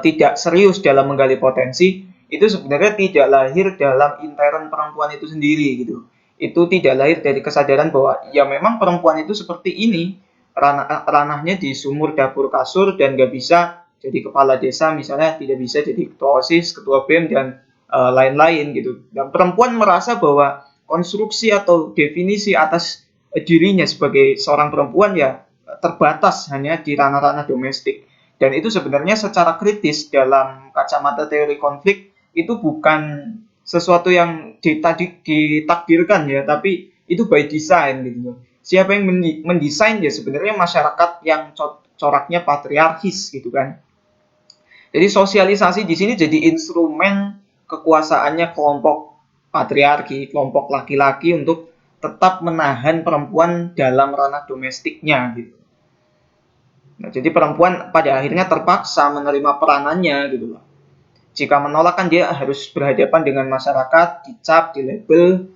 tidak serius dalam menggali potensi, itu sebenarnya tidak lahir dalam intern perempuan itu sendiri gitu. Itu tidak lahir dari kesadaran bahwa ya memang perempuan itu seperti ini, ranahnya di sumur dapur kasur dan nggak bisa jadi kepala desa misalnya, tidak bisa jadi ketua OSIS, ketua BEM dan lain-lain gitu. Dan perempuan merasa bahwa konstruksi atau definisi atas dirinya sebagai seorang perempuan ya terbatas hanya di ranah-ranah domestik. Dan itu sebenarnya secara kritis dalam kacamata teori konflik itu bukan sesuatu yang ditakdirkan ya, tapi itu by design gitu. Siapa yang mendesain ya sebenarnya masyarakat yang coraknya patriarkis gitu kan. Jadi sosialisasi di sini jadi instrumen kekuasaannya kelompok patriarki, kelompok laki-laki untuk tetap menahan perempuan dalam ranah domestiknya gitu. Nah, jadi perempuan pada akhirnya terpaksa menerima peranannya gitu loh. Jika menolak kan dia harus berhadapan dengan masyarakat, dicap, dilabel,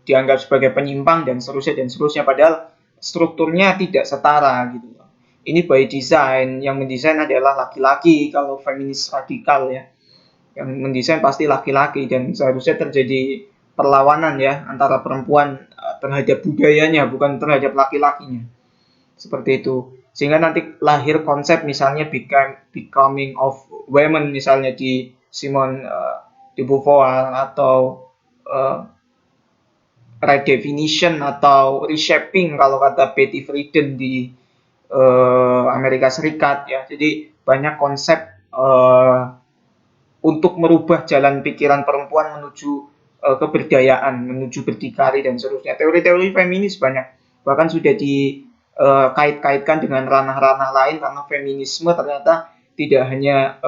dianggap sebagai penyimpang dan seterusnya. Padahal strukturnya tidak setara gitu loh. Ini by design, yang mendesain adalah laki-laki kalau feminis radikal ya. Yang mendesain pasti laki-laki dan seharusnya terjadi perlawanan ya antara perempuan terhadap budayanya bukan terhadap laki-lakinya. Seperti itu. Sehingga nanti lahir konsep misalnya becoming of women misalnya di Simone de Beauvoir atau redefinition atau reshaping kalau kata Betty Friedan di Amerika Serikat ya. Jadi banyak konsep untuk merubah jalan pikiran perempuan menuju keberdayaan, menuju berdikari dan seterusnya. Teori-teori feminis banyak, bahkan sudah dikait-kaitkan dengan ranah-ranah lain karena feminisme ternyata tidak hanya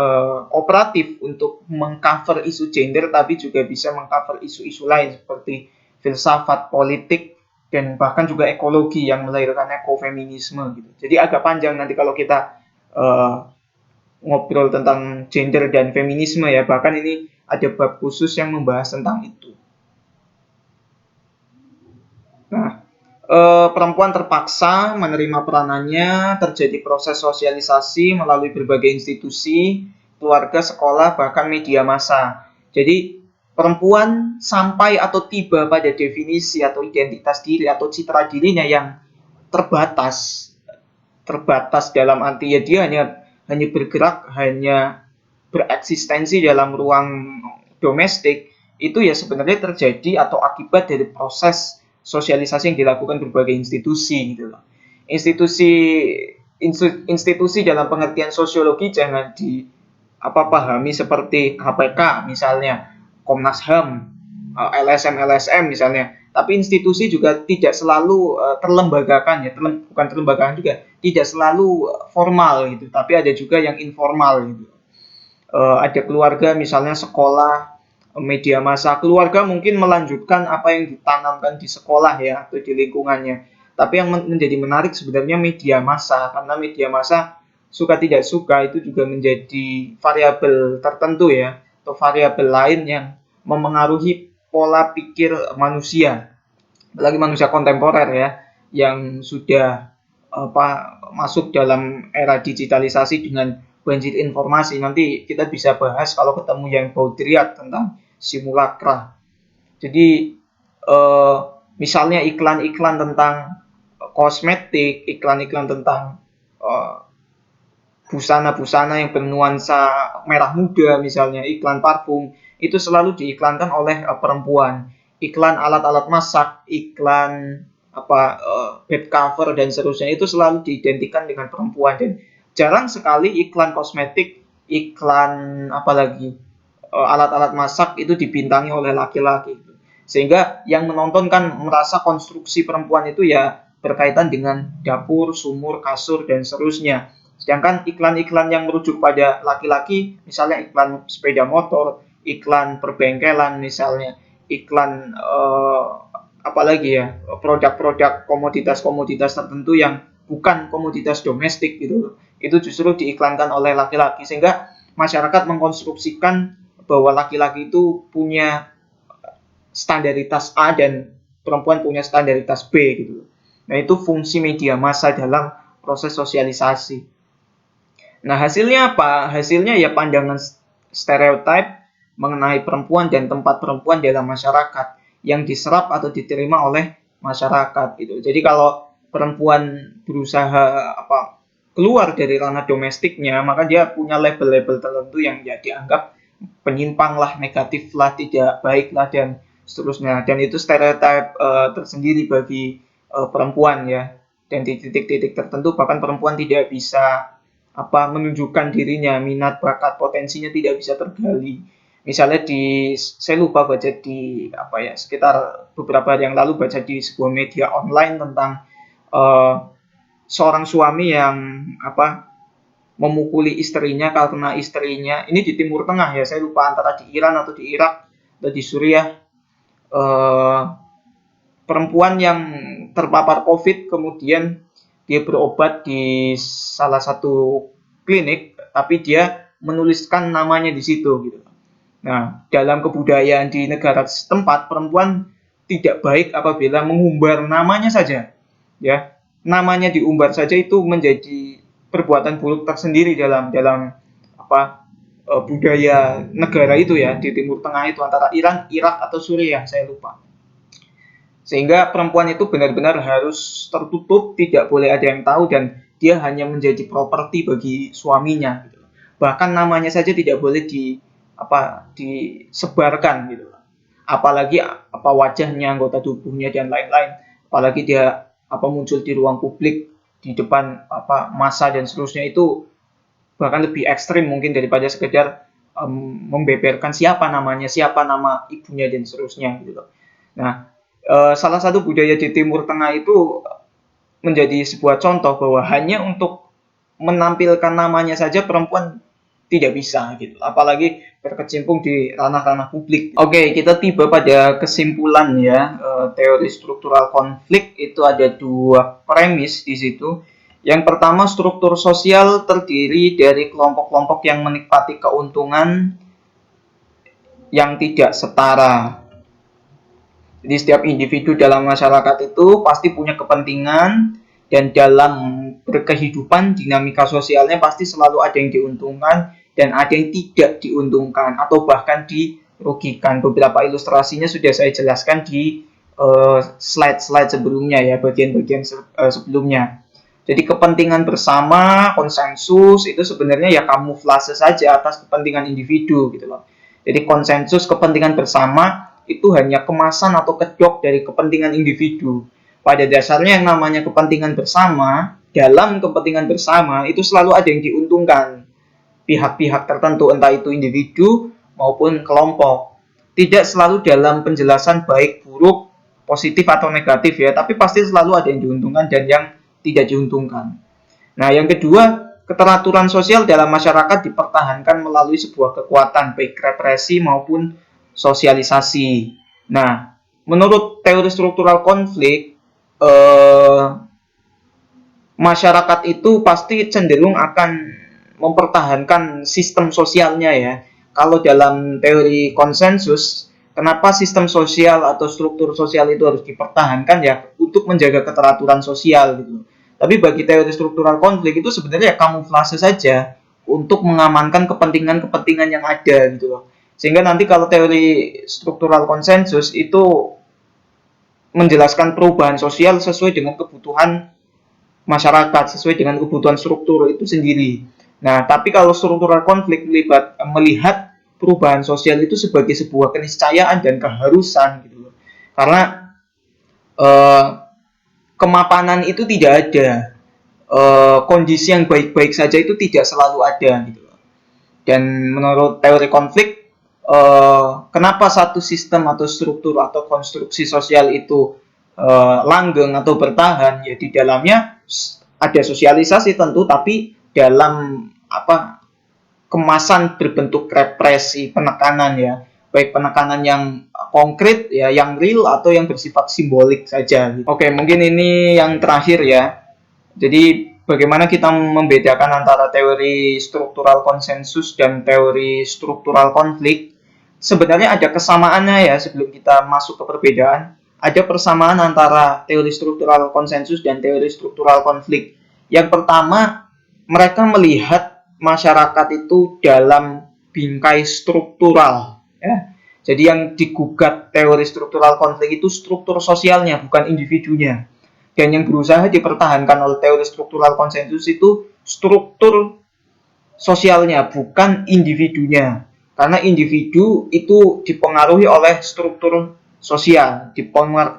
operatif untuk mengcover isu gender, tapi juga bisa mengcover isu-isu lain seperti filsafat, politik, dan bahkan juga ekologi yang melahirkan ekofeminisme gitu. Jadi agak panjang nanti kalau kita ngobrol tentang gender dan feminisme ya, bahkan ini ada bab khusus yang membahas tentang itu. Nah, perempuan terpaksa menerima peranannya, terjadi proses sosialisasi melalui berbagai institusi, keluarga, sekolah, bahkan media massa. Jadi perempuan sampai atau tiba pada definisi atau identitas diri atau citra dirinya yang terbatas dalam arti ya dia hanya bergerak, hanya bereksistensi dalam ruang domestik itu ya sebenarnya terjadi atau akibat dari proses sosialisasi yang dilakukan berbagai institusi gitu loh. Institusi dalam pengertian sosiologi jangan pahami seperti KPK misalnya, Komnas HAM, LSM misalnya. Tapi institusi juga tidak selalu terlembagakan ya, bukan terlembagakan juga, tidak selalu formal gitu, tapi ada juga yang informal gitu. Ada keluarga misalnya, sekolah, media massa. Keluarga mungkin melanjutkan apa yang ditanamkan di sekolah ya atau di lingkungannya. Tapi yang menjadi menarik sebenarnya media massa, karena media massa suka tidak suka itu juga menjadi variabel tertentu ya, atau variabel lain yang memengaruhi pola pikir manusia, apalagi manusia kontemporer ya, yang sudah masuk dalam era digitalisasi dengan banjir informasi. Nanti kita bisa bahas kalau ketemu yang Baudrillard tentang simulacra. Jadi misalnya iklan-iklan tentang kosmetik, iklan-iklan tentang busana-busana yang bernuansa merah muda misalnya, iklan parfum, itu selalu diiklankan oleh perempuan. Iklan alat-alat masak, iklan bed cover dan seterusnya itu selalu diidentikan dengan perempuan, dan jarang sekali iklan kosmetik, iklan apalagi alat-alat masak itu dibintangi oleh laki-laki. Sehingga yang menonton kan merasa konstruksi perempuan itu ya berkaitan dengan dapur, sumur, kasur dan seterusnya. Sedangkan iklan-iklan yang merujuk pada laki-laki, misalnya iklan sepeda motor, iklan perbengkelan misalnya, iklan apalagi ya, produk-produk komoditas-komoditas tertentu yang bukan komoditas domestik gitu, itu justru diiklankan oleh laki-laki, sehingga masyarakat mengkonstruksikan bahwa laki-laki itu punya standaritas A dan perempuan punya standaritas B gitu. Nah, itu fungsi media massa dalam proses sosialisasi. Nah, hasilnya apa? Hasilnya ya pandangan stereotip mengenai perempuan dan tempat perempuan dalam masyarakat yang diserap atau diterima oleh masyarakat gitu. Jadi kalau perempuan berusaha keluar dari ranah domestiknya, maka dia punya label-label tertentu yang ya dianggap penyimpang lah, negatif lah, tidak baik lah dan seterusnya. Dan itu stereotip tersendiri bagi perempuan ya. Dan di titik-titik tertentu bahkan perempuan tidak bisa menunjukkan dirinya, minat, bakat, potensinya tidak bisa tergali. Misalnya saya lupa baca di sekitar beberapa hari yang lalu baca di sebuah media online tentang seorang suami yang memukuli istrinya karena istrinya, ini di Timur Tengah ya, saya lupa antara di Iran atau di Irak atau di Suriah, perempuan yang terpapar COVID kemudian dia berobat di salah satu klinik, tapi dia menuliskan namanya di situ gitu. Nah, dalam kebudayaan di negara setempat, perempuan tidak baik apabila mengumbar namanya saja. Ya, namanya diumbar saja itu menjadi perbuatan buruk tersendiri dalam budaya negara itu ya, di Timur Tengah itu, antara Iran, Irak atau Suriah, saya lupa. Sehingga perempuan itu benar-benar harus tertutup, tidak boleh ada yang tahu, dan dia hanya menjadi properti bagi suaminya gitu. Bahkan namanya saja tidak boleh disebarkan gitu. Apalagi wajahnya, anggota tubuhnya dan lain-lain. Apalagi dia muncul di ruang publik di depan massa dan seterusnya, itu bahkan lebih ekstrim mungkin daripada sekedar membeberkan siapa namanya, siapa nama ibunya dan seterusnya gitu. Nah, salah satu budaya di Timur Tengah itu menjadi sebuah contoh bahwa hanya untuk menampilkan namanya saja perempuan tidak bisa gitu, apalagi berkecimpung di ranah-ranah publik. Oke, kita tiba pada kesimpulan ya. Teori struktural konflik itu ada dua premis di situ. Yang pertama, struktur sosial terdiri dari kelompok-kelompok yang menikmati keuntungan yang tidak setara. Jadi setiap individu dalam masyarakat itu pasti punya kepentingan, dan dalam berkehidupan dinamika sosialnya pasti selalu ada yang diuntungkan dan ada yang tidak diuntungkan atau bahkan dirugikan. Beberapa ilustrasinya sudah saya jelaskan di slide-slide sebelumnya ya, bagian-bagian sebelumnya. Jadi kepentingan bersama, konsensus itu sebenarnya ya kamuflase saja atas kepentingan individu gitu loh. Jadi konsensus kepentingan bersama itu hanya kemasan atau kedok dari kepentingan individu. Pada dasarnya yang namanya kepentingan bersama, dalam kepentingan bersama itu selalu ada yang diuntungkan. Pihak-pihak tertentu, entah itu individu maupun kelompok. Tidak selalu dalam penjelasan baik, buruk, positif atau negatif ya, tapi pasti selalu ada yang diuntungkan dan yang tidak diuntungkan. Nah, yang kedua, keteraturan sosial dalam masyarakat dipertahankan melalui sebuah kekuatan, baik represi maupun sosialisasi. Nah, menurut teori struktural konflik, masyarakat itu pasti cenderung akan mempertahankan sistem sosialnya ya. Kalau dalam teori konsensus, kenapa sistem sosial atau struktur sosial itu harus dipertahankan ya untuk menjaga keteraturan sosial gitu. Tapi bagi teori struktural konflik itu sebenarnya kamuflase saja untuk mengamankan kepentingan-kepentingan yang ada gitu loh. Sehingga nanti kalau teori struktural konsensus itu menjelaskan perubahan sosial sesuai dengan kebutuhan masyarakat, sesuai dengan kebutuhan struktur itu sendiri. Nah, tapi kalau struktural konflik melihat perubahan sosial itu sebagai sebuah keniscayaan dan keharusan gitu loh. Karena kemapanan itu tidak ada, kondisi yang baik-baik saja itu tidak selalu ada gitu loh. Dan menurut teori konflik, kenapa satu sistem atau struktur atau konstruksi sosial itu langgeng atau bertahan, ya di dalamnya ada sosialisasi tentu, tapi dalam kemasan berbentuk represi, penekanan ya, baik penekanan yang konkret ya, yang real atau yang bersifat simbolik saja. Oke, mungkin ini yang terakhir ya. Jadi bagaimana kita membedakan antara teori struktural konsensus dan teori struktural konflik? Sebenarnya ada kesamaannya ya, sebelum kita masuk ke perbedaan. Ada persamaan antara teori struktural konsensus dan teori struktural konflik. Yang pertama, mereka melihat masyarakat itu dalam bingkai struktural ya. Jadi yang digugat teori struktural konflik itu struktur sosialnya, bukan individunya. Dan yang berusaha dipertahankan oleh teori struktural konsensus itu struktur sosialnya, bukan individunya. Karena individu itu dipengaruhi oleh struktur sosial,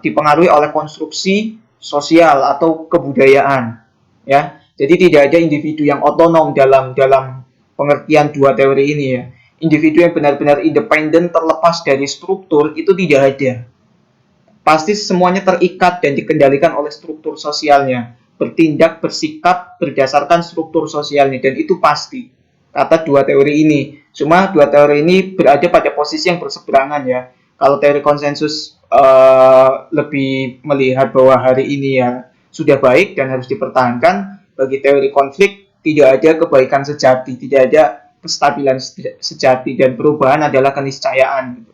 dipengaruhi oleh konstruksi sosial atau kebudayaan. Ya, jadi tidak ada individu yang otonom dalam pengertian dua teori ini ya. Individu yang benar-benar independen terlepas dari struktur itu tidak ada. Pasti semuanya terikat dan dikendalikan oleh struktur sosialnya. Bertindak, bersikap berdasarkan struktur sosialnya, dan itu pasti. Kata dua teori ini. Cuma dua teori ini berada pada posisi yang berseberangan ya. Kalau teori konsensus lebih melihat bahwa hari ini ya sudah baik dan harus dipertahankan. Bagi teori konflik tidak ada kebaikan sejati, tidak ada kestabilan sejati, dan perubahan adalah keniscayaan.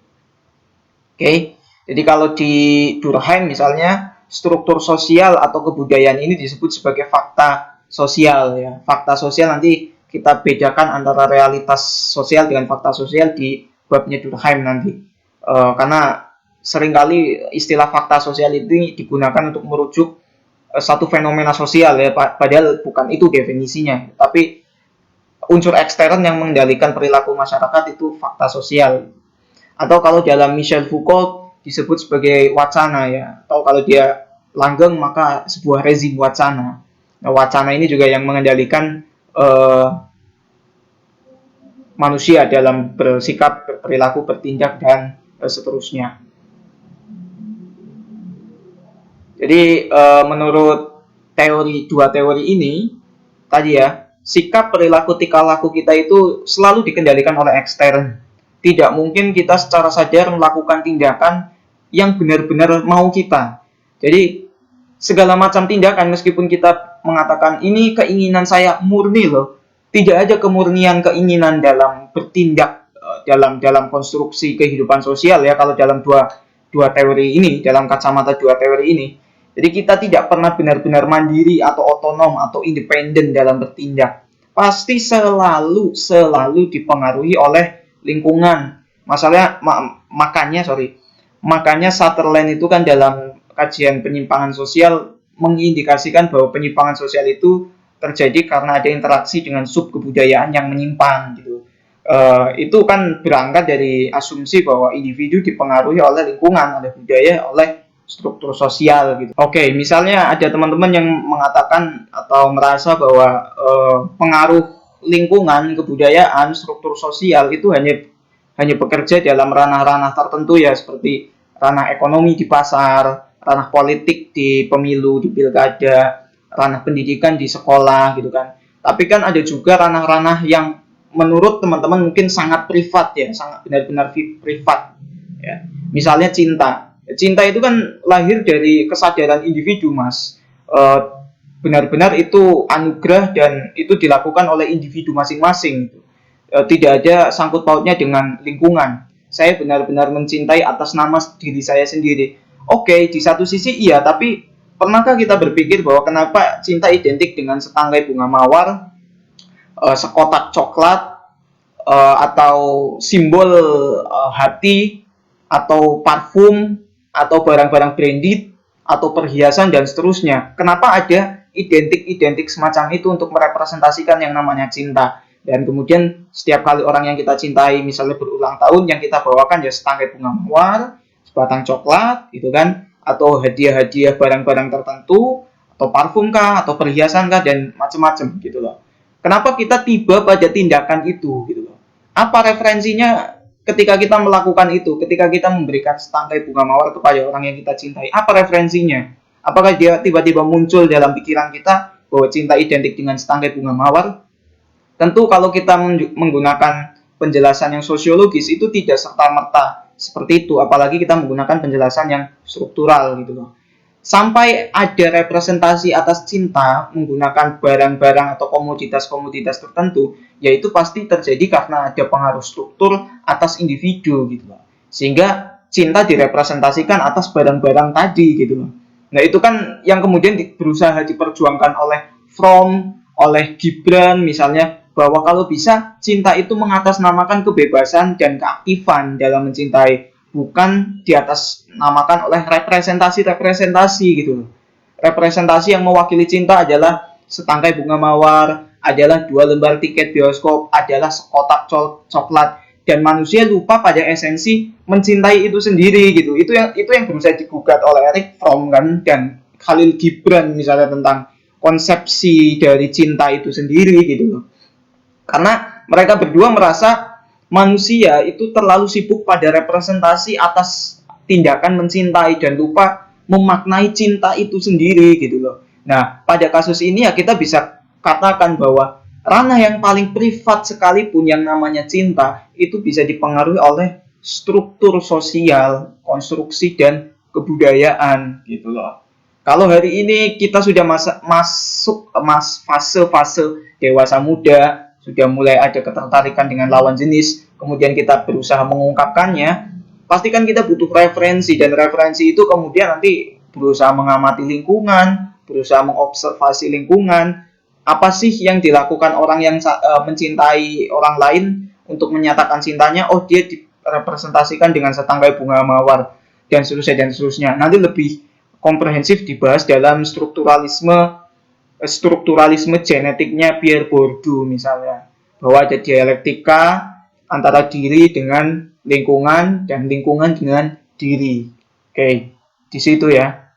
Oke. Jadi kalau di Durkheim misalnya, struktur sosial atau kebudayaan ini disebut sebagai fakta sosial ya. Fakta sosial nanti kita bedakan antara realitas sosial dengan fakta sosial di babnya Durkheim nanti. Karena seringkali istilah fakta sosial ini digunakan untuk merujuk satu fenomena sosial ya, padahal bukan itu definisinya. Tapi unsur ekstern yang mengendalikan perilaku masyarakat itu fakta sosial. Atau kalau dalam Michel Foucault disebut sebagai wacana ya, atau kalau dia langgeng maka sebuah rezim wacana. Nah, wacana ini juga yang mengendalikan manusia dalam bersikap, berperilaku, bertindak, dan seterusnya. Jadi menurut dua teori ini tadi ya, sikap, perilaku, tingkah laku kita itu selalu dikendalikan oleh ekstern. Tidak mungkin kita secara sadar melakukan tindakan yang benar-benar mau kita. Jadi segala macam tindakan, meskipun kita mengatakan ini keinginan saya murni loh, tidak ada kemurnian keinginan dalam bertindak dalam konstruksi kehidupan sosial ya, kalau dalam dua teori ini, dalam kacamata dua teori ini. Jadi kita tidak pernah benar-benar mandiri atau otonom atau independen dalam bertindak. Pasti selalu dipengaruhi oleh lingkungan. Makanya Sutherland itu kan dalam kajian penyimpangan sosial mengindikasikan bahwa penyimpangan sosial itu terjadi karena ada interaksi dengan sub kebudayaan yang menyimpang gitu. Itu kan berangkat dari asumsi bahwa individu dipengaruhi oleh lingkungan, oleh budaya, oleh struktur sosial gitu. Oke, misalnya ada teman-teman yang mengatakan atau merasa bahwa pengaruh lingkungan, kebudayaan, struktur sosial itu hanya bekerja dalam ranah-ranah tertentu ya, seperti ranah ekonomi di pasar, ranah politik di pemilu, di pilkada, ranah pendidikan di sekolah gitu kan. Tapi kan ada juga ranah-ranah yang menurut teman-teman mungkin sangat privat ya, sangat benar-benar privat ya. Misalnya cinta. Cinta itu kan lahir dari kesadaran individu, Mas. Benar-benar itu anugerah dan itu dilakukan oleh individu masing-masing. Tidak ada sangkut pautnya dengan lingkungan. Saya benar-benar mencintai atas nama diri saya sendiri. Oke, di satu sisi iya, tapi pernahkah kita berpikir bahwa kenapa cinta identik dengan setangkai bunga mawar, sekotak coklat, atau simbol hati, atau parfum, atau barang-barang branded, atau perhiasan dan seterusnya. Kenapa ada identik-identik semacam itu untuk merepresentasikan yang namanya cinta? Dan kemudian setiap kali orang yang kita cintai misalnya berulang tahun, yang kita bawakan ya setangkai bunga mawar, sebatang coklat gitu kan, atau hadiah-hadiah barang-barang tertentu, atau parfum kah, atau perhiasan kah, dan macam-macam gitu loh. Kenapa kita tiba pada tindakan itu gitu loh? Apa referensinya ketika kita melakukan itu, ketika kita memberikan setangkai bunga mawar kepada orang yang kita cintai? Apa referensinya? Apakah dia tiba-tiba muncul dalam pikiran kita bahwa cinta identik dengan setangkai bunga mawar? Tentu kalau kita menggunakan penjelasan yang sosiologis itu tidak serta-merta seperti itu, apalagi kita menggunakan penjelasan yang struktural gitu loh. Sampai ada representasi atas cinta menggunakan barang-barang atau komoditas-komoditas tertentu, yaitu pasti terjadi karena ada pengaruh struktur atas individu gitu loh. Sehingga cinta direpresentasikan atas barang-barang tadi gitu loh. Nah, itu kan yang kemudian berusaha diperjuangkan oleh Fromm, oleh Gibran misalnya, bahwa kalau bisa cinta itu mengatasnamakan kebebasan dan keaktifan dalam mencintai, bukan di atas namakan oleh representasi-representasi gitu. Representasi yang mewakili cinta adalah setangkai bunga mawar, adalah 2 lembar tiket bioskop, adalah sekotak coklat, dan manusia lupa pada esensi mencintai itu sendiri gitu. Itu yang berusaha digugat oleh Erich Fromm kan, dan Khalil Gibran misalnya tentang konsepsi dari cinta itu sendiri gitu loh. Karena mereka berdua merasa manusia itu terlalu sibuk pada representasi atas tindakan mencintai dan lupa memaknai cinta itu sendiri gitu loh. Nah, pada kasus ini ya kita bisa katakan bahwa ranah yang paling privat sekalipun yang namanya cinta itu bisa dipengaruhi oleh struktur sosial, konstruksi dan kebudayaan gitu loh. Kalau hari ini kita sudah masuk fase-fase dewasa muda, sudah mulai ada ketertarikan dengan lawan jenis, kemudian kita berusaha mengungkapkannya, pastikan kita butuh referensi, dan referensi itu kemudian nanti berusaha mengamati lingkungan, berusaha mengobservasi lingkungan, apa sih yang dilakukan orang yang mencintai orang lain untuk menyatakan cintanya. Oh, dia direpresentasikan dengan setangkai bunga mawar dan seterusnya. Nanti lebih komprehensif dibahas dalam strukturalisme genetiknya Pierre Bourdieu misalnya, bahwa ada dialektika antara diri dengan lingkungan dan lingkungan dengan diri. Oke, di situ ya.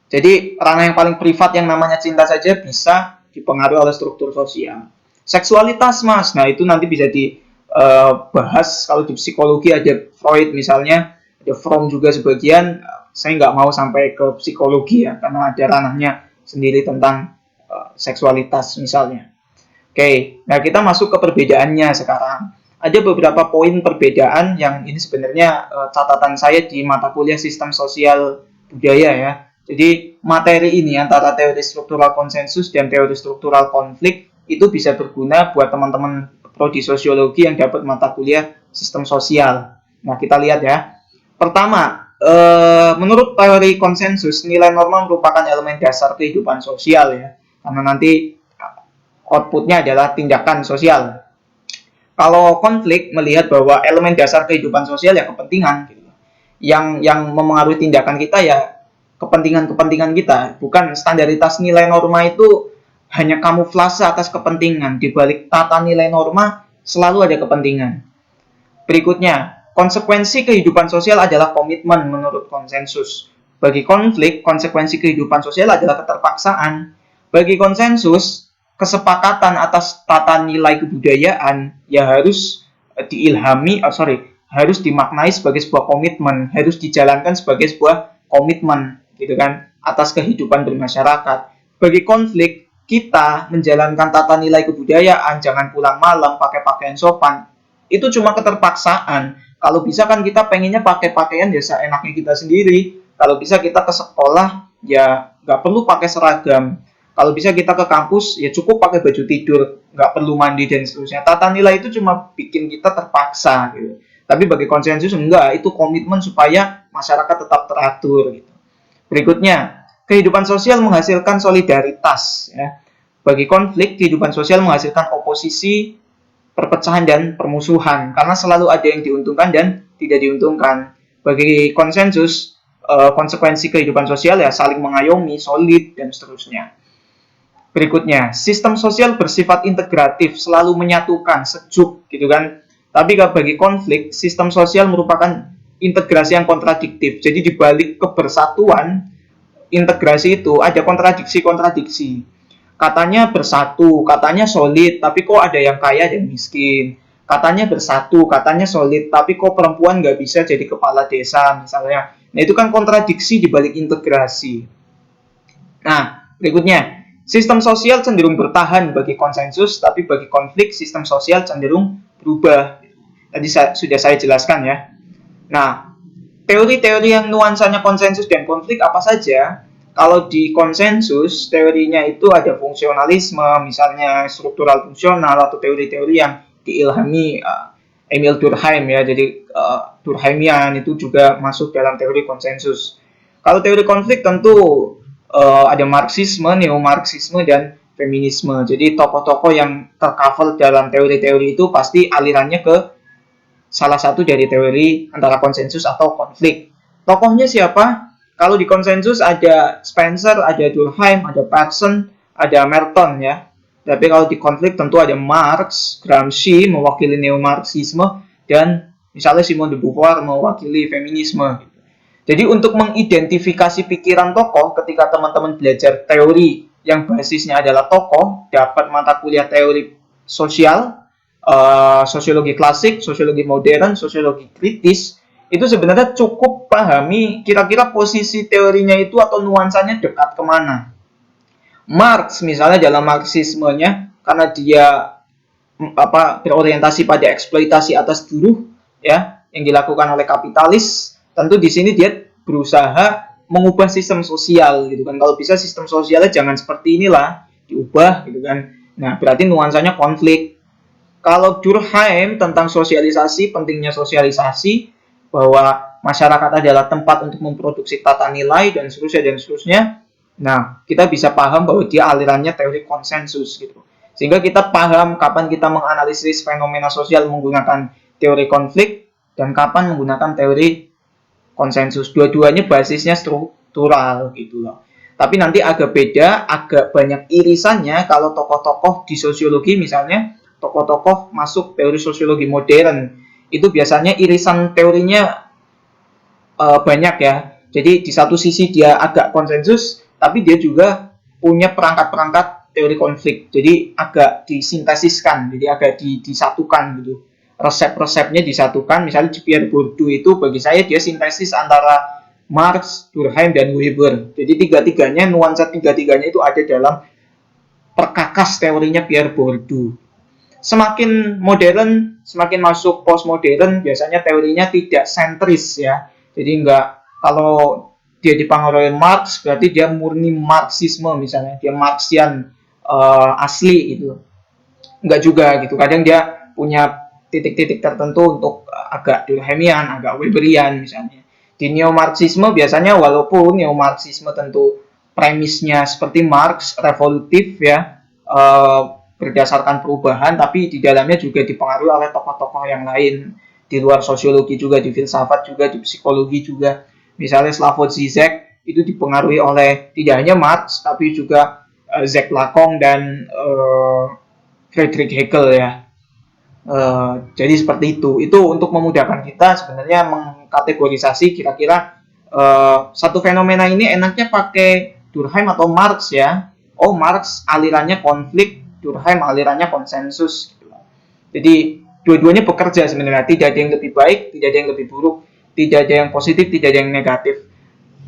Jadi ranah yang paling privat yang namanya cinta saja bisa dipengaruhi oleh struktur sosial. Seksualitas, Mas, nah itu nanti bisa dibahas kalau di psikologi, ada Freud misalnya, ada Fromm juga sebagian. Saya nggak mau sampai ke psikologi ya, karena ada ranahnya sendiri tentang seksualitas misalnya. Oke, nah kita masuk ke perbedaannya sekarang. Ada beberapa poin perbedaan yang ini sebenarnya catatan saya di mata kuliah sistem sosial budaya ya. Jadi materi ini antara teori struktural konsensus dan teori struktural konflik itu bisa berguna buat teman-teman prodi sosiologi yang dapat mata kuliah sistem sosial. Nah, kita lihat ya. Pertama, menurut teori konsensus, nilai norma merupakan elemen dasar kehidupan sosial ya. Karena nanti outputnya adalah tindakan sosial. Kalau konflik melihat bahwa elemen dasar kehidupan sosial ya kepentingan gitu. Yang memengaruhi tindakan kita ya kepentingan-kepentingan kita, bukan standaritas nilai norma itu hanya kamuflase atas kepentingan. Di balik tata nilai norma selalu ada kepentingan. Berikutnya, konsekuensi kehidupan sosial adalah komitmen menurut konsensus. Bagi konflik, konsekuensi kehidupan sosial adalah keterpaksaan. Bagi konsensus, kesepakatan atas tata nilai kebudayaan ya harus harus dimaknai sebagai sebuah komitmen, harus dijalankan sebagai sebuah komitmen, gitu kan, atas kehidupan bermasyarakat. Bagi konflik, kita menjalankan tata nilai kebudayaan, jangan pulang malam, pakai pakaian sopan, itu cuma keterpaksaan. Kalau bisa kan kita pengennya pakai pakaian ya seenaknya kita sendiri. Kalau bisa kita ke sekolah ya nggak perlu pakai seragam. Kalau bisa kita ke kampus ya cukup pakai baju tidur, nggak perlu mandi dan seterusnya. Tata nilai itu cuma bikin kita terpaksa gitu. Tapi bagi konsensus enggak, itu komitmen supaya masyarakat tetap teratur gitu. Berikutnya, kehidupan sosial menghasilkan solidaritas ya. Bagi konflik, kehidupan sosial menghasilkan oposisi, perpecahan dan permusuhan karena selalu ada yang diuntungkan dan tidak diuntungkan. Bagi konsensus, konsekuensi kehidupan sosial ya saling mengayomi, solid dan seterusnya. Berikutnya, sistem sosial bersifat integratif, selalu menyatukan, sejuk gitu kan. Tapi bagi konflik, sistem sosial merupakan integrasi yang kontradiktif. Jadi di balik kebersatuan, integrasi itu ada kontradiksi-kontradiksi. Katanya bersatu, katanya solid, tapi kok ada yang kaya dan miskin. Katanya bersatu, katanya solid, tapi kok perempuan nggak bisa jadi kepala desa misalnya. Nah itu kan kontradiksi di balik integrasi. Nah berikutnya, sistem sosial cenderung bertahan bagi konsensus, tapi bagi konflik sistem sosial cenderung berubah. Tadi sudah saya jelaskan ya. Nah, teori-teori yang nuansanya konsensus dan konflik apa saja? Kalau di konsensus, teorinya itu ada fungsionalisme, misalnya struktural fungsional, atau teori-teori yang diilhami Emil Durkheim ya. Jadi Durkheimian itu juga masuk dalam teori konsensus. Kalau teori konflik tentu ada Marxisme, neo-Marxisme, dan feminisme. Jadi tokoh-tokoh yang tercover dalam teori-teori itu pasti alirannya ke salah satu dari teori antara konsensus atau konflik. Tokohnya siapa? Kalau di konsensus ada Spencer, ada Durkheim, ada Paxson, ada Merton ya. Tapi kalau di konflik tentu ada Marx, Gramsci mewakili neo-Marxisme, dan misalnya Simone de Beauvoir mewakili feminisme. Jadi untuk mengidentifikasi pikiran tokoh ketika teman-teman belajar teori yang basisnya adalah tokoh, dapat mata kuliah teori sosial, sosiologi klasik, sosiologi modern, sosiologi kritis, itu sebenarnya cukup pahami kira-kira posisi teorinya itu atau nuansanya dekat kemana. Marx misalnya dalam Marxismenya, karena dia berorientasi pada eksploitasi atas buruh ya yang dilakukan oleh kapitalis, tentu di sini dia berusaha mengubah sistem sosial gitu kan. Kalau bisa sistem sosialnya jangan seperti inilah, diubah gitu kan. Nah, berarti nuansanya konflik. Kalau Durkheim tentang sosialisasi, pentingnya sosialisasi, bahwa masyarakat adalah tempat untuk memproduksi tata nilai dan seterusnya. Nah, kita bisa paham bahwa dia alirannya teori konsensus gitu. Sehingga kita paham kapan kita menganalisis fenomena sosial menggunakan teori konflik dan kapan menggunakan teori konsensus. Dua-duanya basisnya struktural gitu loh. Tapi nanti agak beda, agak banyak irisannya kalau tokoh-tokoh di sosiologi misalnya, tokoh-tokoh masuk teori sosiologi modern. Itu biasanya irisan teorinya banyak ya. Jadi di satu sisi dia agak konsensus, tapi dia juga punya perangkat-perangkat teori konflik. Jadi agak disintesiskan, jadi agak disatukan gitu. Resep-resepnya disatukan. Misalnya di Pierre Bourdieu itu bagi saya dia sintesis antara Marx, Durkheim, dan Weber. Jadi tiga-tiganya, nuansa tiga-tiganya itu ada dalam perkakas teorinya Pierre Bourdieu. Semakin modern, semakin masuk postmodern, biasanya teorinya tidak sentris ya. Jadi enggak, kalau dia dipengaruhi Marx, berarti dia murni Marxisme misalnya, dia Marxian asli gitu. Enggak juga gitu. Kadang dia punya titik-titik tertentu untuk agak Durkheimian, agak Weberian misalnya. Di neo-Marxisme biasanya walaupun neo-Marxisme tentu premisnya seperti Marx, revolutif ya, berdasarkan perubahan, tapi di dalamnya juga dipengaruhi oleh tokoh-tokoh yang lain di luar sosiologi juga, di filsafat juga, di psikologi juga. Misalnya Slavoj Zizek itu dipengaruhi oleh tidak hanya Marx tapi juga Jacques Lacan dan Friedrich Hegel ya. Jadi seperti itu. Itu untuk memudahkan kita sebenarnya mengkategorisasi kira-kira satu fenomena ini enaknya pakai Durkheim atau Marx ya. Oh, Marx alirannya konflik, Durkheim alirannya konsensus. Jadi dua-duanya bekerja sebenarnya. Tidak ada yang lebih baik, tidak ada yang lebih buruk, tidak ada yang positif, tidak ada yang negatif.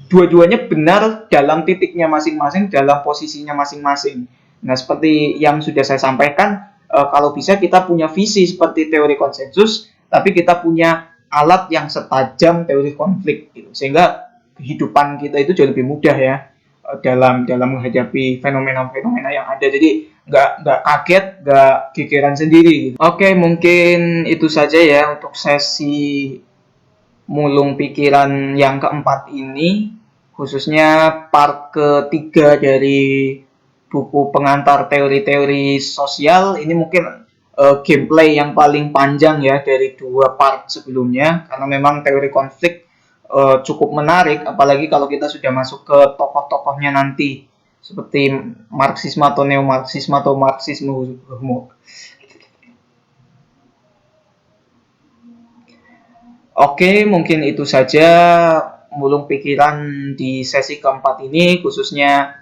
Dua-duanya benar dalam titiknya masing-masing, dalam posisinya masing-masing. Nah, seperti yang sudah saya sampaikan, kalau bisa kita punya visi seperti teori konsensus, tapi kita punya alat yang setajam teori konflik, gitu. Sehingga kehidupan kita itu jauh lebih mudah ya dalam menghadapi fenomena-fenomena yang ada. Jadi nggak kaget, nggak gegeran sendiri. Gitu. Oke, mungkin itu saja ya untuk sesi mulung pikiran yang keempat ini, khususnya part ketiga dari buku pengantar teori-teori sosial. Ini mungkin gameplay yang paling panjang ya dari dua part sebelumnya, karena memang teori konflik cukup menarik, apalagi kalau kita sudah masuk ke tokoh-tokohnya nanti, seperti Marxisme atau Neo-Marxisme atau Marxisme. Oke, mungkin itu saja mulung pikiran di sesi keempat ini, khususnya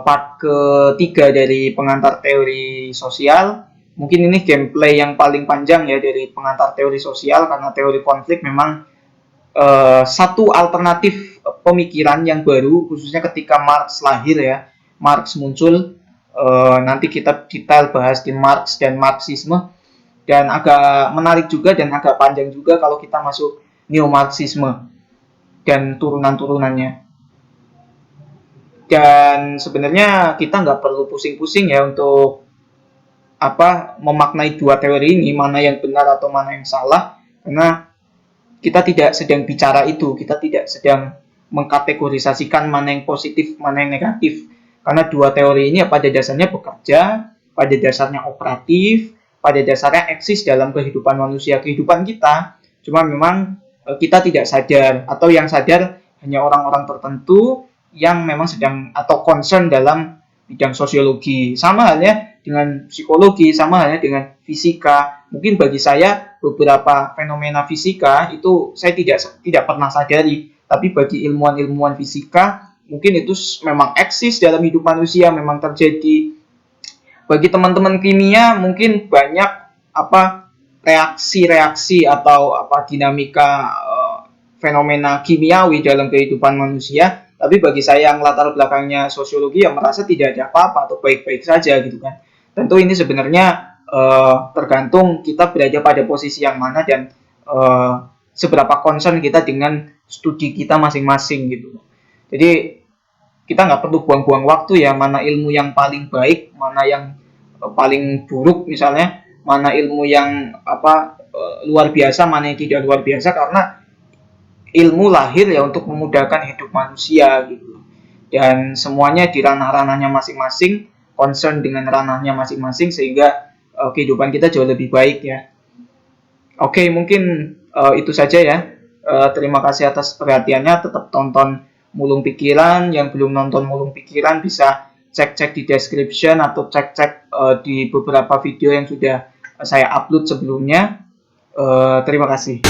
part ketiga dari pengantar teori sosial. Mungkin ini gameplay yang paling panjang ya dari pengantar teori sosial, karena teori konflik memang satu alternatif pemikiran yang baru, khususnya ketika Marx lahir ya. Marx muncul, nanti kita detail bahas di Marx dan Marxisme. Dan agak menarik juga dan agak panjang juga kalau kita masuk neo-Marxisme dan turunan-turunannya. Dan sebenarnya kita nggak perlu pusing-pusing ya untuk memaknai dua teori ini, mana yang benar atau mana yang salah, karena kita tidak sedang bicara itu, kita tidak sedang mengkategorisasikan mana yang positif, mana yang negatif, karena dua teori ini pada dasarnya bekerja, pada dasarnya operatif, pada dasarnya eksis dalam kehidupan manusia, kehidupan kita. Cuma memang kita tidak sadar, atau yang sadar hanya orang-orang tertentu yang memang sedang atau concern dalam bidang sosiologi. Sama halnya dengan psikologi, sama halnya dengan fisika. Mungkin bagi saya beberapa fenomena fisika itu saya tidak pernah sadari, tapi bagi ilmuwan-ilmuwan fisika mungkin itu memang eksis dalam hidup manusia, memang terjadi. Bagi teman-teman kimia mungkin banyak reaksi-reaksi atau dinamika fenomena kimiawi dalam kehidupan manusia, tapi bagi saya yang latar belakangnya sosiologi yang merasa tidak ada apa-apa atau baik-baik saja gitu kan. Tentu ini sebenarnya tergantung kita berada pada posisi yang mana dan seberapa concern kita dengan studi kita masing-masing gitu. Jadi kita nggak perlu buang-buang waktu ya, mana ilmu yang paling baik, mana yang paling buruk misalnya, mana ilmu yang luar biasa, mana yang tidak luar biasa, karena ilmu lahir ya untuk memudahkan hidup manusia gitu. Dan semuanya di ranah-ranahnya masing-masing, concern dengan ranahnya masing-masing, sehingga kehidupan kita jauh lebih baik ya. Oke, mungkin itu saja ya. Terima kasih atas perhatiannya. Tetap tonton Mulung Pikiran. Yang belum nonton Mulung Pikiran bisa cek-cek di description atau cek-cek di beberapa video yang sudah saya upload sebelumnya. Terima kasih.